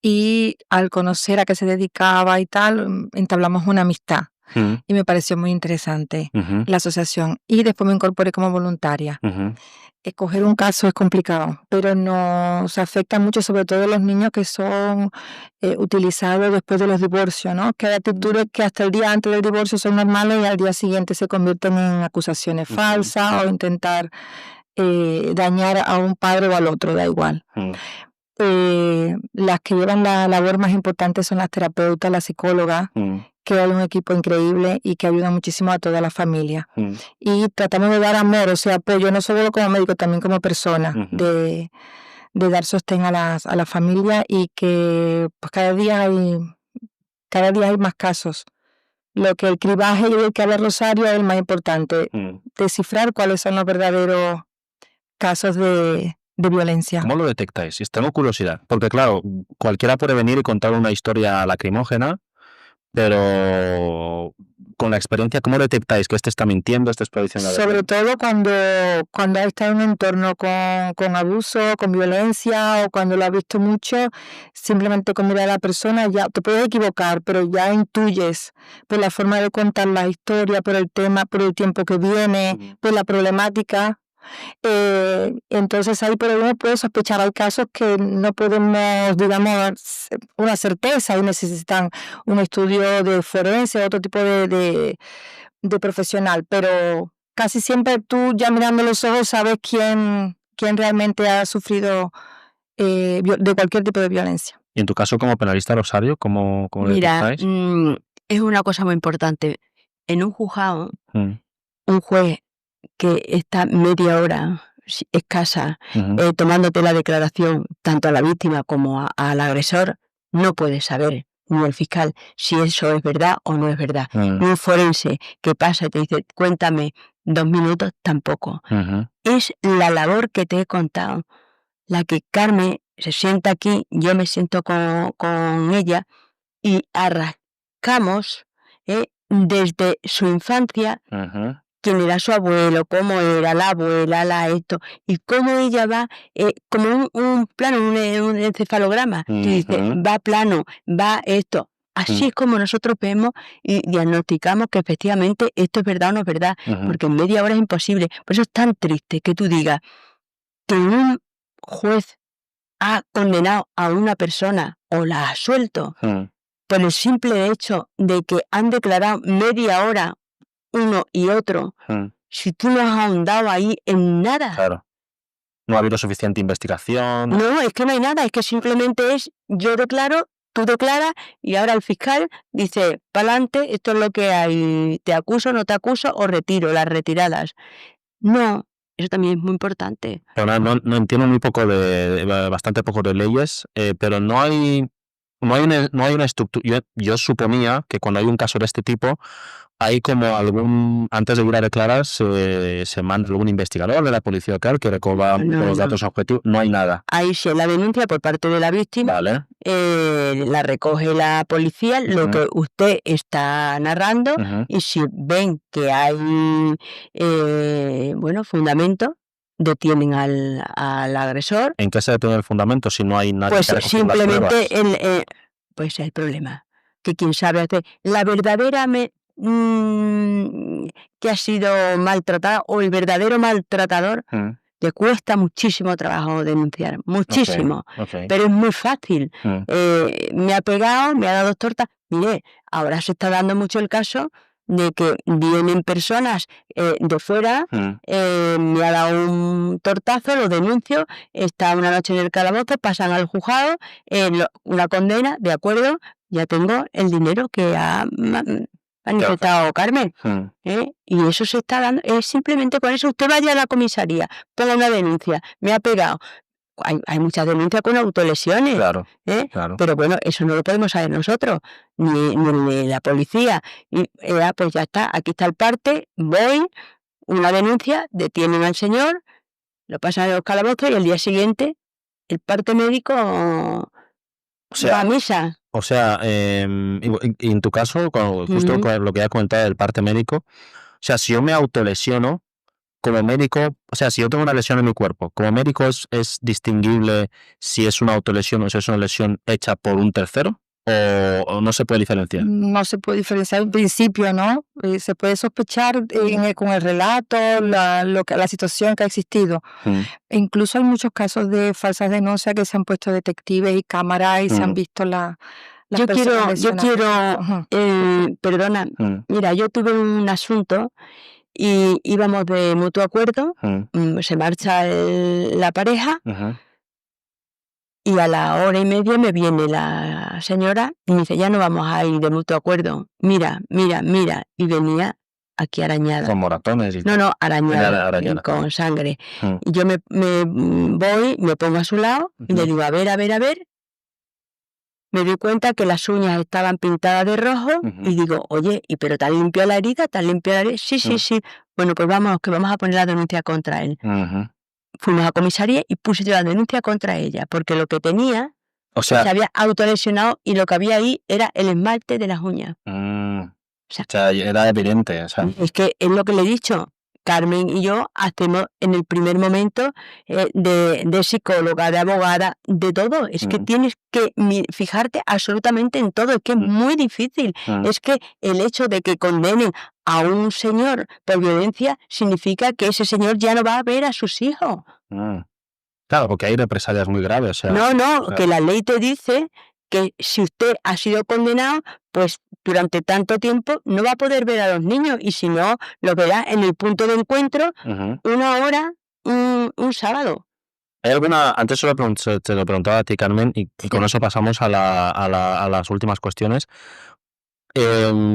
y al conocer a qué se dedicaba y tal, entablamos una amistad. Y me pareció muy interesante la asociación. Y después me incorporé como voluntaria. Escoger un caso es complicado, pero nos afecta mucho, sobre todo los niños que son utilizados después de los divorcios, ¿no? Que hay actitudes que hasta el día antes del divorcio son normales y al día siguiente se convierten en acusaciones falsas o intentar dañar a un padre o al otro, da igual. Las que llevan la labor más importante son las terapeutas, las psicólogas, que hay un equipo increíble y que ayuda muchísimo a toda la familia. Y tratamos de dar amor, o sea, apoyo, no solo como médico, también como persona, de dar sostén a la familia y que pues cada día hay más casos. Lo que el cribaje y el que habla Rosario es el más importante, descifrar cuáles son los verdaderos casos de violencia. ¿Cómo lo detectáis? Tengo curiosidad, porque claro, cualquiera puede venir y contar una historia lacrimógena, pero con la experiencia, ¿cómo detectáis que este está mintiendo, este es prediciendo? Sobre todo cuando está en un entorno con abuso, con violencia, o cuando lo has visto mucho, simplemente con mirar a la persona ya te puedes equivocar, pero ya intuyes por la forma de contar la historia, por el tema, por el tiempo que viene, por la problemática. Entonces ahí por uno puede sospechar. Hay casos que no podemos, digamos, una certeza y necesitan un estudio de forense, otro tipo de profesional, pero casi siempre tú ya mirando los ojos sabes quién realmente ha sufrido de cualquier tipo de violencia. Y en tu caso como penalista, Rosario, ¿cómo Mira, detectáis? Es una cosa muy importante. En un juzgado, un juez que está media hora escasa, tomándote la declaración tanto a la víctima como al agresor, no puedes saber, ni el fiscal, si eso es verdad o no es verdad. Ni un forense que pasa y te dice, cuéntame 2 minutos, tampoco. Es la labor que te he contado, la que Carmen se sienta aquí, yo me siento con ella y arrancamos desde su infancia quién era su abuelo, cómo era la abuela, esto, y cómo ella va como un plano, un encefalograma. Tú dices, va plano, va esto. Así es como nosotros vemos y diagnosticamos que efectivamente esto es verdad o no es verdad, porque en media hora es imposible. Por eso es tan triste que tú digas que un juez ha condenado a una persona o la ha suelto por el simple hecho de que han declarado media hora uno y otro, si tú no has ahondado ahí en nada. Claro. No ha habido suficiente investigación. No, es que no hay nada, es que simplemente es yo declaro, tú declaras y ahora el fiscal dice, pa'lante, esto es lo que hay, te acuso, no te acuso o retiro las retiradas. No, eso también es muy importante. Pero no entiendo muy poco bastante poco de leyes, pero no hay una estructura. Yo suponía que cuando hay un caso de este tipo, hay como antes de ir a declarar, se manda algún investigador de la policía local que recoba los datos objetivos. No hay nada. Ahí sí, la denuncia por parte de la víctima, vale. La recoge la policía, lo que usted está narrando, y si ven que hay fundamento, detienen al agresor. ¿En qué se detiene el fundamento si no hay nada? Pues simplemente pues el problema, que quien sabe hacer la verdadera que ha sido maltratada o el verdadero maltratador, te cuesta muchísimo trabajo denunciar, muchísimo, pero es muy fácil. Me ha pegado, me ha dado tortas. Mire, ahora se está dando mucho el caso de que vienen personas de fuera, me ha dado un tortazo, lo denuncio, está una noche en el calabozo, pasan al juzgado, una condena, de acuerdo, ya tengo el dinero que ha manifestado Carmen. Y eso se está dando, es simplemente con eso, usted vaya a la comisaría, ponga una denuncia, me ha pegado. Hay muchas denuncias con autolesiones, claro. Pero bueno, eso no lo podemos saber nosotros, ni la policía. Y pues ya está, aquí está el parte, voy, una denuncia, detienen al señor, lo pasan a los calabozos y el día siguiente el parte médico va a misa. O sea, y en tu caso, justo con lo que has comentado del parte médico, o sea, si yo me autolesiono, como médico, o sea, si yo tengo una lesión en mi cuerpo, como médico es distinguible si es una autolesión o si es una lesión hecha por un tercero, o no se puede diferenciar. No se puede diferenciar en principio, ¿no? Se puede sospechar con el relato, la situación que ha existido. E incluso hay muchos casos de falsas denuncias que se han puesto detectives y cámaras y se han visto las personas. Yo quiero, perdona, mira, yo tuve un asunto y íbamos de mutuo acuerdo, se marcha la pareja y a la hora y media me viene la señora y me dice, ya no vamos a ir de mutuo acuerdo, mira, y venía aquí arañada. Con moratones y No, arañada. Con sangre. Y yo me voy, me pongo a su lado y le digo, a ver. Me di cuenta que las uñas estaban pintadas de rojo y digo, oye, pero ¿te has limpiado la herida? Sí. Bueno, pues vamos a poner la denuncia contra él. Fuimos a comisaría y puse yo la denuncia contra ella, porque lo que tenía se había autolesionado y lo que había ahí era el esmalte de las uñas. O sea, era evidente. O sea. Es que es lo que le he dicho. Carmen y yo hacemos en el primer momento de psicóloga, de abogada, de todo. Es que tienes que fijarte absolutamente en todo. Es que es muy difícil. Es que el hecho de que condenen a un señor por violencia significa que ese señor ya no va a ver a sus hijos. Claro, porque hay represalias muy graves. O sea, no, que la ley te dice que si usted ha sido condenado, pues durante tanto tiempo no va a poder ver a los niños y si no, lo verá en el punto de encuentro una hora, un sábado. ¿Hay alguna, antes te lo preguntaba a ti, Carmen, y con eso pasamos a las últimas cuestiones?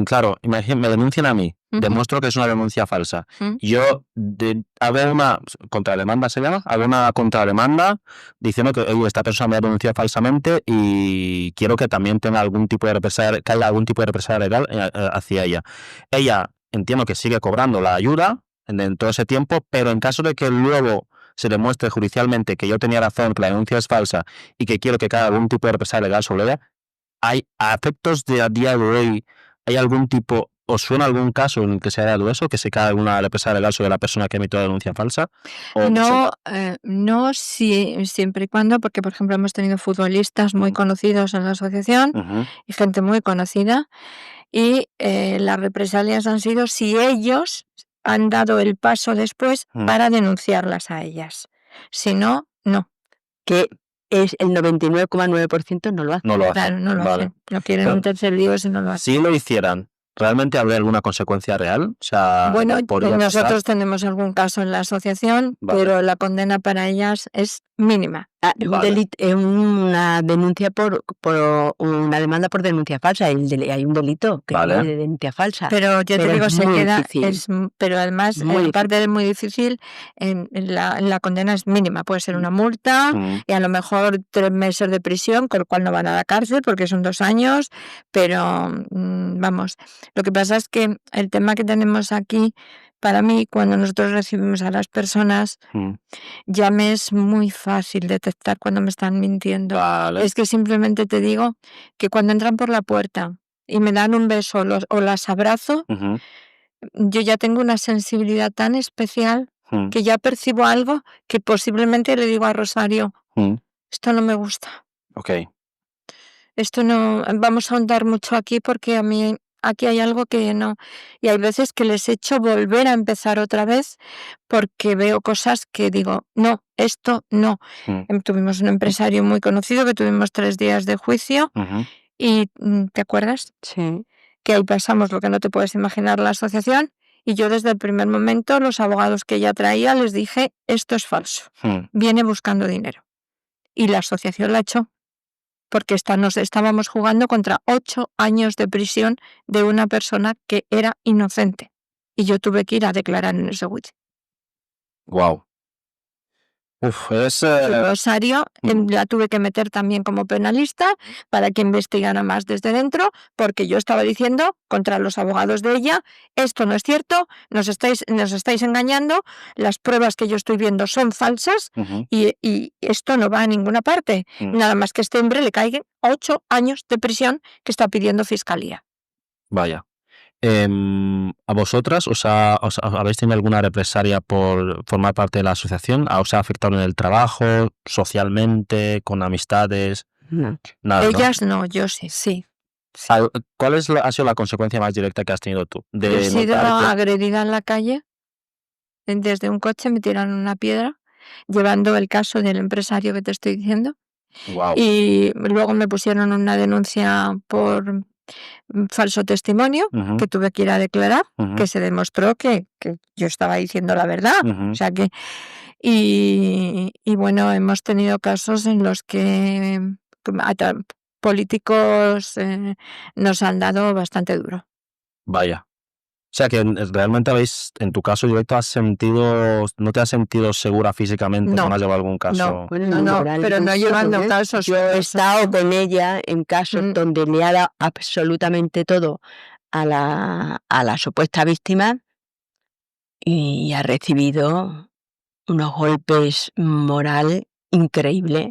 Claro, me denuncian a mí. demuestro que es una denuncia falsa. Yo, haber una contrademanda, ¿se llama? Haber una contrademanda diciendo que esta persona me ha denunciado falsamente y quiero que también tenga algún tipo de represalia, que haya algún tipo de represalia legal hacia ella. Ella, entiendo que sigue cobrando la ayuda en todo ese tiempo, pero en caso de que luego se demuestre judicialmente que yo tenía razón, que la denuncia es falsa y que quiero que haya algún tipo de represalia legal sobre ella, ¿hay a efectos de a día de hoy, hay algún tipo, os suena algún caso en el que se haya dado eso, que se caiga alguna represalia legal sobre la persona que emitió la denuncia falsa? No, siempre y cuando, porque por ejemplo hemos tenido futbolistas muy conocidos en la asociación y gente muy conocida, y las represalias han sido si ellos han dado el paso después para denunciarlas a ellas. Si no, no. Que es el 99,9% no lo hacen. No lo hacen. Claro, no lo hacen. No quieren un tercer lío si no lo hacen. Si lo hicieran, ¿realmente habría alguna consecuencia real? O sea, bueno, nosotros tenemos algún caso en la asociación, pero la condena para ellas es mínima. Es una denuncia por una demanda por denuncia falsa. Hay un delito que es de denuncia falsa. Pero yo te digo, se queda. Pero además, aparte de muy difícil, la condena es mínima. Puede ser una multa y a lo mejor 3 meses de prisión, con lo cual no van a la cárcel porque son 2 años. Pero vamos, lo que pasa es que el tema que tenemos aquí, para mí, cuando nosotros recibimos a las personas, ya me es muy fácil detectar cuando me están mintiendo. Es que simplemente te digo que cuando entran por la puerta y me dan un beso o las abrazo, yo ya tengo una sensibilidad tan especial que ya percibo algo que posiblemente le digo a Rosario, esto no me gusta. Esto no, vamos a ahondar mucho aquí porque a mí aquí hay algo que no. Y hay veces que les echo volver a empezar otra vez porque veo cosas que digo, no, esto no. Tuvimos un empresario muy conocido que tuvimos 3 días de juicio y ¿te acuerdas? Sí. Que ahí pasamos lo que no te puedes imaginar la asociación y yo desde el primer momento los abogados que ella traía les dije, esto es falso, viene buscando dinero. Y la asociación la echó. Porque nos estábamos jugando contra 8 años de prisión de una persona que era inocente. Y yo tuve que ir a declarar en ese juicio. Wow. Rosario la tuve que meter también como penalista para que investigara más desde dentro, porque yo estaba diciendo contra los abogados de ella, esto no es cierto, nos estáis engañando, las pruebas que yo estoy viendo son falsas y esto no va a ninguna parte. Nada más que este hombre le caigan 8 años de prisión que está pidiendo fiscalía. Vaya. ¿A vosotras os habéis tenido alguna represalia por formar parte de la asociación? ¿Os ha afectado en el trabajo, socialmente, con amistades? No. Nada, ellas no, yo sí. ¿Cuál ha sido la consecuencia más directa que has tenido tú? He sido agredida en la calle. Desde un coche me tiraron una piedra, llevando el caso del empresario que te estoy diciendo. Wow. Y luego me pusieron una denuncia por falso testimonio que tuve que ir a declarar, que se demostró que yo estaba diciendo la verdad. O sea que y bueno, hemos tenido casos en los que políticos nos han dado bastante duro. Vaya. O sea que realmente en tu caso directo no te has sentido segura físicamente cuando has llevado algún caso. No, pero no llevando casos. Yo he estado con ella en casos donde le ha dado absolutamente todo a la supuesta víctima y ha recibido unos golpes moral increíbles,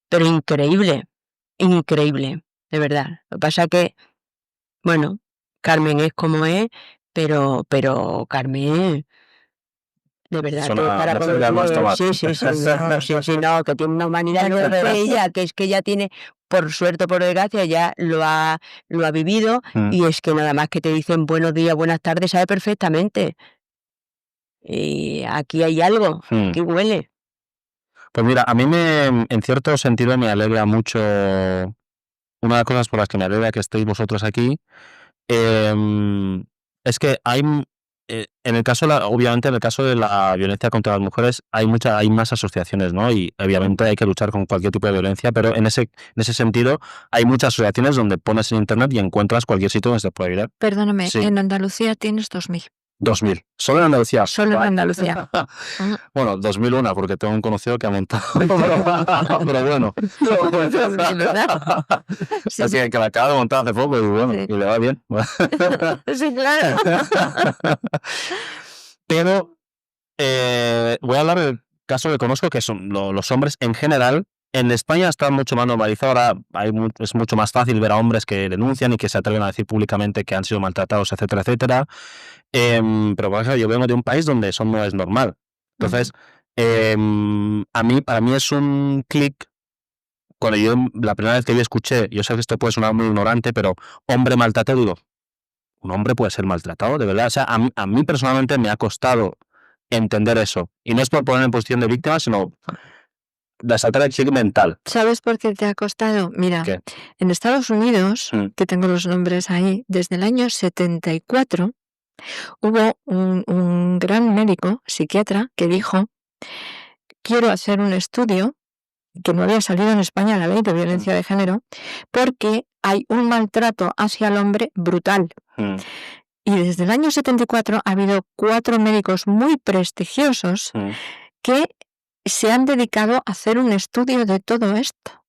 pero increíble, de verdad. Lo que pasa es que, bueno, Carmen es como es, pero Carmen, de verdad, sí, no, que tiene una humanidad de ella, que es que ella tiene, por suerte o por desgracia, ya lo ha vivido y es que nada más que te dicen buenos días, buenas tardes, sabe perfectamente. Y aquí hay algo que huele. Pues mira, a mí en cierto sentido me alegra mucho, una de las cosas por las que me alegra que estéis vosotros aquí, es que hay en el caso, obviamente, en el caso de la violencia contra las mujeres hay más asociaciones, ¿no? Y obviamente hay que luchar con cualquier tipo de violencia, pero en ese sentido hay muchas asociaciones donde pones en internet y encuentras cualquier sitio donde se puede ayudar. Perdóname, sí. En Andalucía tienes 2.000. 2.000. ¿Solo en Andalucía? Solo en Andalucía. Bueno, 2001, porque tengo un conocido que ha montado. Pero bueno. Sí. Así que la acaba de montar hace poco y bueno, sí. Y le va bien. Sí, claro. Pero voy a hablar del caso que conozco, que son los hombres en general. En España está mucho más normalizado, ahora es mucho más fácil ver a hombres que denuncian y que se atreven a decir públicamente que han sido maltratados, etcétera, etcétera. Pero por ejemplo, yo vengo de un país donde eso no es normal. Entonces, para mí es un clic. Cuando yo la primera vez que yo escuché, yo sé que esto puede sonar muy ignorante, pero hombre maltratado, digo, un hombre puede ser maltratado, de verdad. O sea, a mí personalmente me ha costado entender eso. Y no es por poner en posición de víctima, sino de saltar el chic mental. ¿Sabes por qué te ha costado? Mira, ¿Qué? En Estados Unidos, que tengo los nombres ahí, desde el año 74, hubo un gran médico, psiquiatra, que dijo, quiero hacer un estudio, que no había salido en España la ley de violencia de género, porque hay un maltrato hacia el hombre brutal. Y desde el año 74 ha habido 4 médicos muy prestigiosos que se han dedicado a hacer un estudio de todo esto.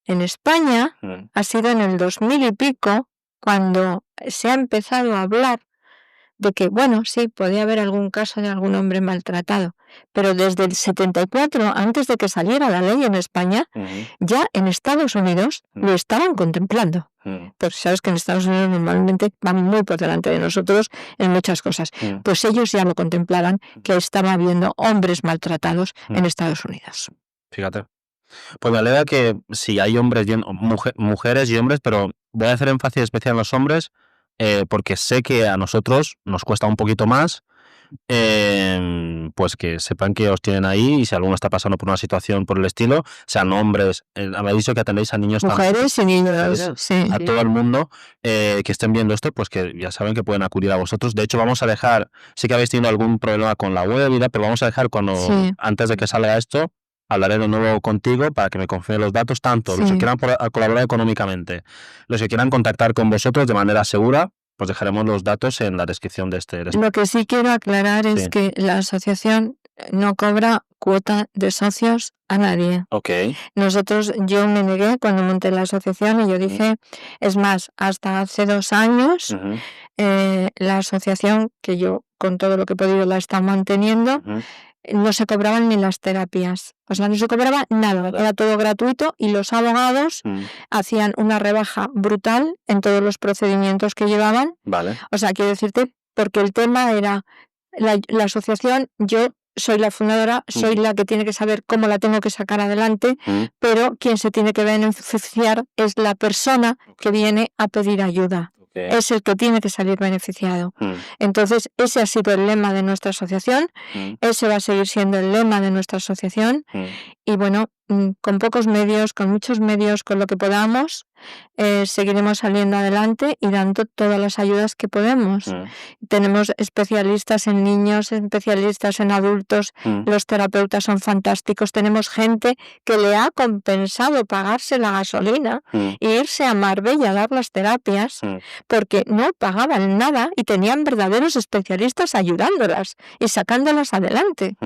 En España ha sido en el 2000 y pico cuando se ha empezado a hablar de que, bueno, sí, podía haber algún caso de algún hombre maltratado, pero desde el 74, antes de que saliera la ley en España, ya en Estados Unidos lo estaban contemplando. Pues sabes que en Estados Unidos normalmente van muy por delante de nosotros en muchas cosas. Pues ellos ya lo contemplaban, que estaba habiendo hombres maltratados en Estados Unidos. Fíjate. Pues me alegra que sí hay hombres, mujeres y hombres, pero voy a hacer énfasis especial en los hombres porque sé que a nosotros nos cuesta un poquito más, pues que sepan que os tienen ahí y si alguno está pasando por una situación por el estilo, sean hombres, habéis dicho que atendéis a niños, mujeres y niños, sí. A todo el mundo que estén viendo esto, pues que ya saben que pueden acudir a vosotros. De hecho, vamos a dejar, sí que habéis tenido algún problema con la web, pero vamos a dejar antes de que salga esto, hablaré de nuevo contigo para que me confíen los datos, tanto los que quieran colaborar económicamente, los que quieran contactar con vosotros de manera segura, pues dejaremos los datos en la descripción de este. Lo que sí quiero aclarar es que la asociación no cobra cuota de socios a nadie. Okay. Yo me negué cuando monté la asociación y yo dije, es más, hasta hace 2 años la asociación, que yo con todo lo que he podido la he estado manteniendo, no se cobraban ni las terapias, o sea, no se cobraba nada, era todo gratuito y los abogados hacían una rebaja brutal en todos los procedimientos que llevaban. Vale. O sea, quiero decirte, porque el tema era la asociación, yo soy la fundadora, soy la que tiene que saber cómo la tengo que sacar adelante, pero quien se tiene que beneficiar es la persona que viene a pedir ayuda. Es el que tiene que salir beneficiado. Entonces, ese ha sido el lema de nuestra asociación, ese va a seguir siendo el lema de nuestra asociación, y bueno, con pocos medios, con muchos medios, con lo que podamos, seguiremos saliendo adelante y dando todas las ayudas que podemos. Tenemos especialistas en niños, especialistas en adultos, los terapeutas son fantásticos, tenemos gente que le ha compensado pagarse la gasolina e irse a Marbella a dar las terapias porque no pagaban nada y tenían verdaderos especialistas ayudándolas y sacándolas adelante.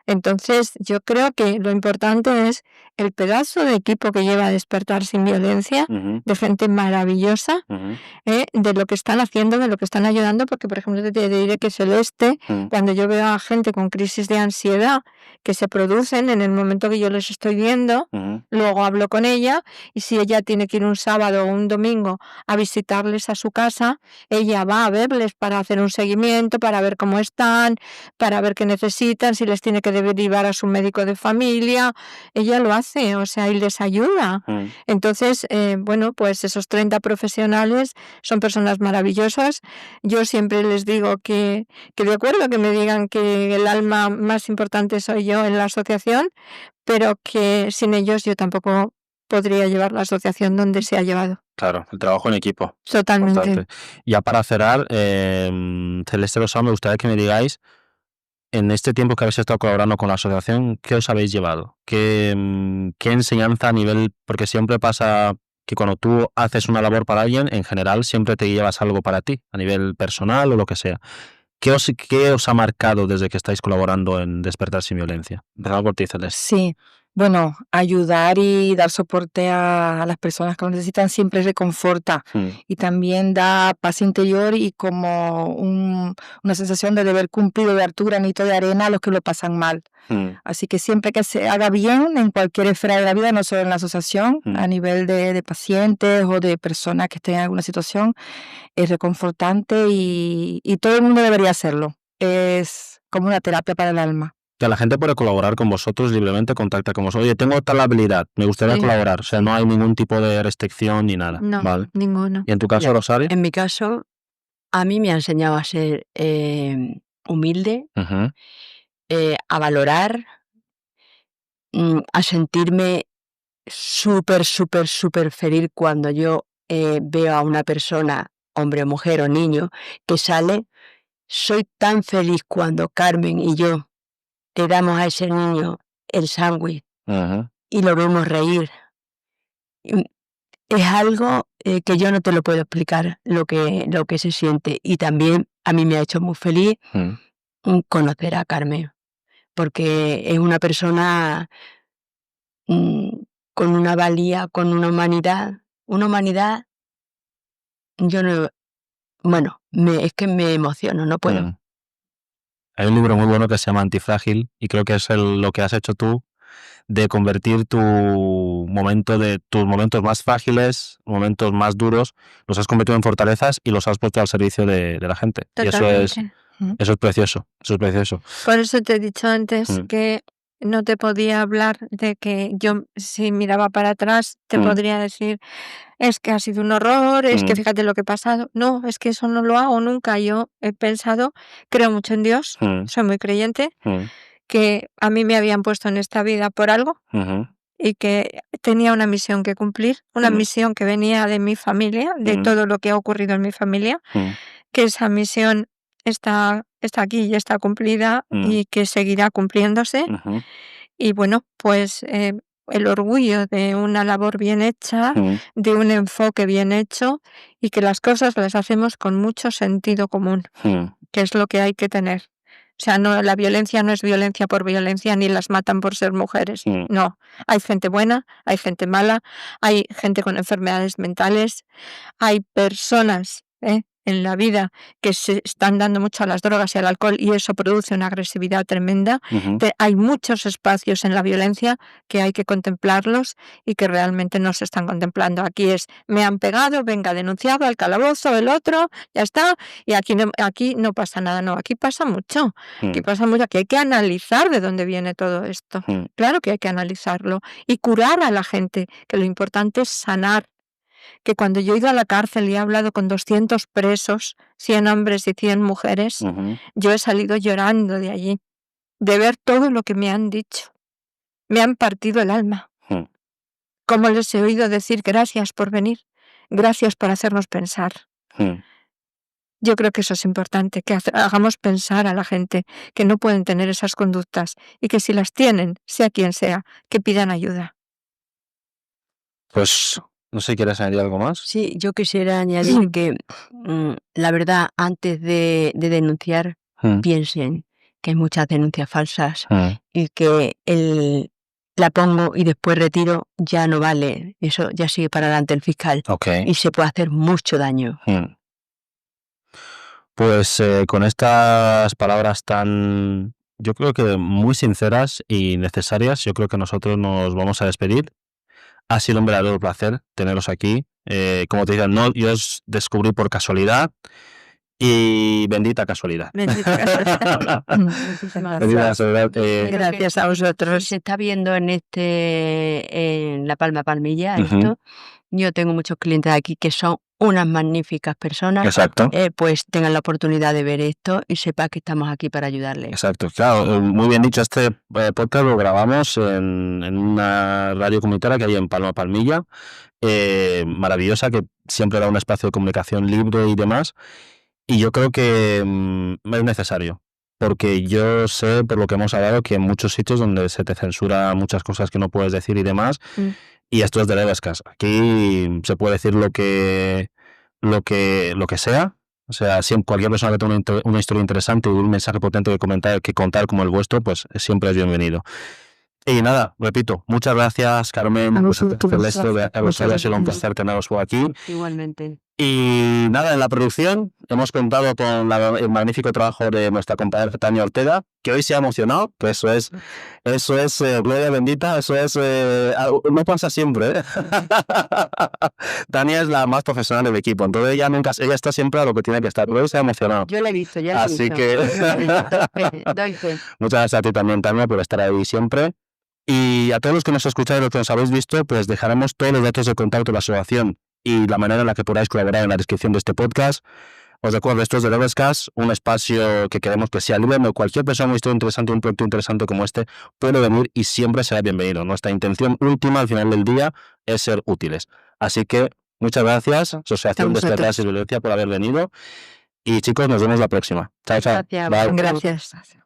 Entonces, yo creo que lo importante es el pedazo de equipo que lleva Despertar Sin Violencia, de gente maravillosa, de lo que están haciendo, de lo que están ayudando, porque, por ejemplo, te diré que Celeste, cuando yo veo a gente con crisis de ansiedad que se producen en el momento que yo les estoy viendo, luego hablo con ella y si ella tiene que ir un sábado o un domingo a visitarles a su casa, ella va a verles para hacer un seguimiento, para ver cómo están, para ver qué necesitan, si les tiene que derivar a su médico de familia, ella lo hace, o sea, y les ayuda. Entonces, bueno, pues esos 30 profesionales son personas maravillosas. Yo siempre les digo que de acuerdo que me digan que el alma más importante soy yo en la asociación, pero que sin ellos yo tampoco podría llevar la asociación donde se ha llevado. Claro, el trabajo en equipo. Totalmente. Importante. Ya para cerrar, Celeste Rosado, me gustaría que me digáis, en este tiempo que habéis estado colaborando con la asociación, ¿qué os habéis llevado? ¿Qué enseñanza a nivel...? Porque siempre pasa que cuando tú haces una labor para alguien, en general siempre te llevas algo para ti, a nivel personal o lo que sea. ¿Qué os ha marcado desde que estáis colaborando en Despertar sin Violencia? Empezamos por ti, Celeste. Sí, bueno, ayudar y dar soporte a las personas que lo necesitan siempre reconforta y también da paz interior y como una sensación de deber cumplido, de dar tu granito de arena a los que lo pasan mal. Así que siempre que se haga bien en cualquier esfera de la vida, no solo en la asociación, a nivel de pacientes o de personas que estén en alguna situación, es reconfortante y todo el mundo debería hacerlo. Es como una terapia para el alma. Que la gente puede colaborar con vosotros libremente, contacta con vosotros. Oye, tengo tal habilidad, me gustaría colaborar. O sea, no hay ningún tipo de restricción ni nada. No, ¿vale? ninguno. ¿Y en tu caso, Rosario? En mi caso, a mí me ha enseñado a ser humilde, a valorar, a sentirme súper, súper, súper feliz cuando yo veo a una persona, hombre o mujer o niño, que sale. Soy tan feliz cuando Carmen y yo le damos a ese niño el sándwich y lo vemos reír. Es algo que yo no te lo puedo explicar lo que se siente. Y también a mí me ha hecho muy feliz conocer a Carmen, porque es una persona con una valía, con una humanidad. Una humanidad, yo no... Bueno, es que me emociono, no puedo. Hay un libro muy bueno que se llama Antifrágil y creo que es lo que has hecho tú, de convertir tus momentos más frágiles, momentos más duros, los has convertido en fortalezas y los has puesto al servicio de la gente. Totalmente. Y eso es precioso, eso es precioso. Por eso te he dicho antes que no te podía hablar de que yo, si miraba para atrás, te podría decir, es que ha sido un horror, es que fíjate lo que ha pasado. No, es que eso no lo hago nunca. Yo he pensado, creo mucho en Dios, soy muy creyente, que a mí me habían puesto en esta vida por algo y que tenía una misión que cumplir, una misión que venía de mi familia, de todo lo que ha ocurrido en mi familia, que esa misión está aquí y está cumplida y que seguirá cumpliéndose. Y bueno, pues el orgullo de una labor bien hecha, de un enfoque bien hecho y que las cosas las hacemos con mucho sentido común, que es lo que hay que tener. O sea, no, la violencia no es violencia por violencia, ni las matan por ser mujeres. No, hay gente buena, hay gente mala, hay gente con enfermedades mentales, hay personas en la vida que se están dando mucho a las drogas y al alcohol y eso produce una agresividad tremenda. Hay muchos espacios en la violencia que hay que contemplarlos y que realmente no se están contemplando. Aquí es, me han pegado, venga, denunciado al calabozo, el otro, ya está, y aquí no pasa nada, no, aquí pasa mucho. Aquí pasa mucho, aquí hay que analizar de dónde viene todo esto. Claro que hay que analizarlo y curar a la gente, que lo importante es sanar. Que cuando yo he ido a la cárcel y he hablado con 200 presos, 100 hombres y 100 mujeres, yo he salido llorando de allí, de ver todo lo que me han dicho. Me han partido el alma. Como les he oído decir gracias por venir, gracias por hacernos pensar. Yo creo que eso es importante, que hagamos pensar a la gente que no pueden tener esas conductas y que si las tienen, sea quien sea, que pidan ayuda. Pues... No sé, ¿quieres añadir algo más? Sí, yo quisiera añadir que la verdad, antes de denunciar, piensen que hay muchas denuncias falsas y que la pongo y después retiro ya no vale. Eso ya sigue para adelante el fiscal y se puede hacer mucho daño. Pues con estas palabras tan, yo creo que muy sinceras y necesarias, yo creo que nosotros nos vamos a despedir. Ha sido un verdadero placer teneros aquí. Como te digo, yo os descubrí por casualidad y bendita casualidad. Bendita casualidad. Gracias a vosotros. Se está viendo en La Palma Palmilla esto. Yo tengo muchos clientes aquí que son unas magníficas personas. Exacto. Pues tengan la oportunidad de ver esto y sepa que estamos aquí para ayudarles. Exacto, claro, muy bien dicho. Este podcast lo grabamos en una radio comunitaria que hay en Palma Palmilla, maravillosa, que siempre da un espacio de comunicación libre y demás. Y yo creo que es necesario, porque yo sé, por lo que hemos hablado, que en muchos sitios donde se te censura muchas cosas que no puedes decir y demás, y esto es de Levescas. Aquí se puede decir lo que sea. O sea, siempre, cualquier persona que tenga una historia interesante y un mensaje potente que contar como el vuestro, pues siempre es bienvenido. Y nada, repito, muchas gracias, Carmen. Ha sido un placer teneros por aquí. Igualmente. Y nada, en la producción hemos contado con el magnífico trabajo de nuestra compañera Tania Ortega, que hoy se ha emocionado, pues eso es gloria bendita, eso es no pasa siempre, ¿eh? Tania es la más profesional del equipo, entonces ella está siempre a lo que tiene que estar, pero hoy se ha emocionado. Yo la he visto, ya la he visto. Así que doy fe. Muchas gracias a ti también, Tania, por estar ahí siempre. Y a todos los que nos escucháis y los que nos habéis visto, pues dejaremos todos los datos de contacto de la asociación y la manera en la que podáis colaborar en la descripción de este podcast. Os recuerdo, esto es de Levescas, un espacio que queremos que sea libre. Cualquier persona con una historia interesante, un proyecto interesante como este, puede venir y siempre será bienvenido. Nuestra intención última al final del día es ser útiles. Así que muchas gracias, Asociación Despertar y Violencia, por haber venido. Y chicos, nos vemos la próxima. Chao, chao. Gracias. Bye. Gracias.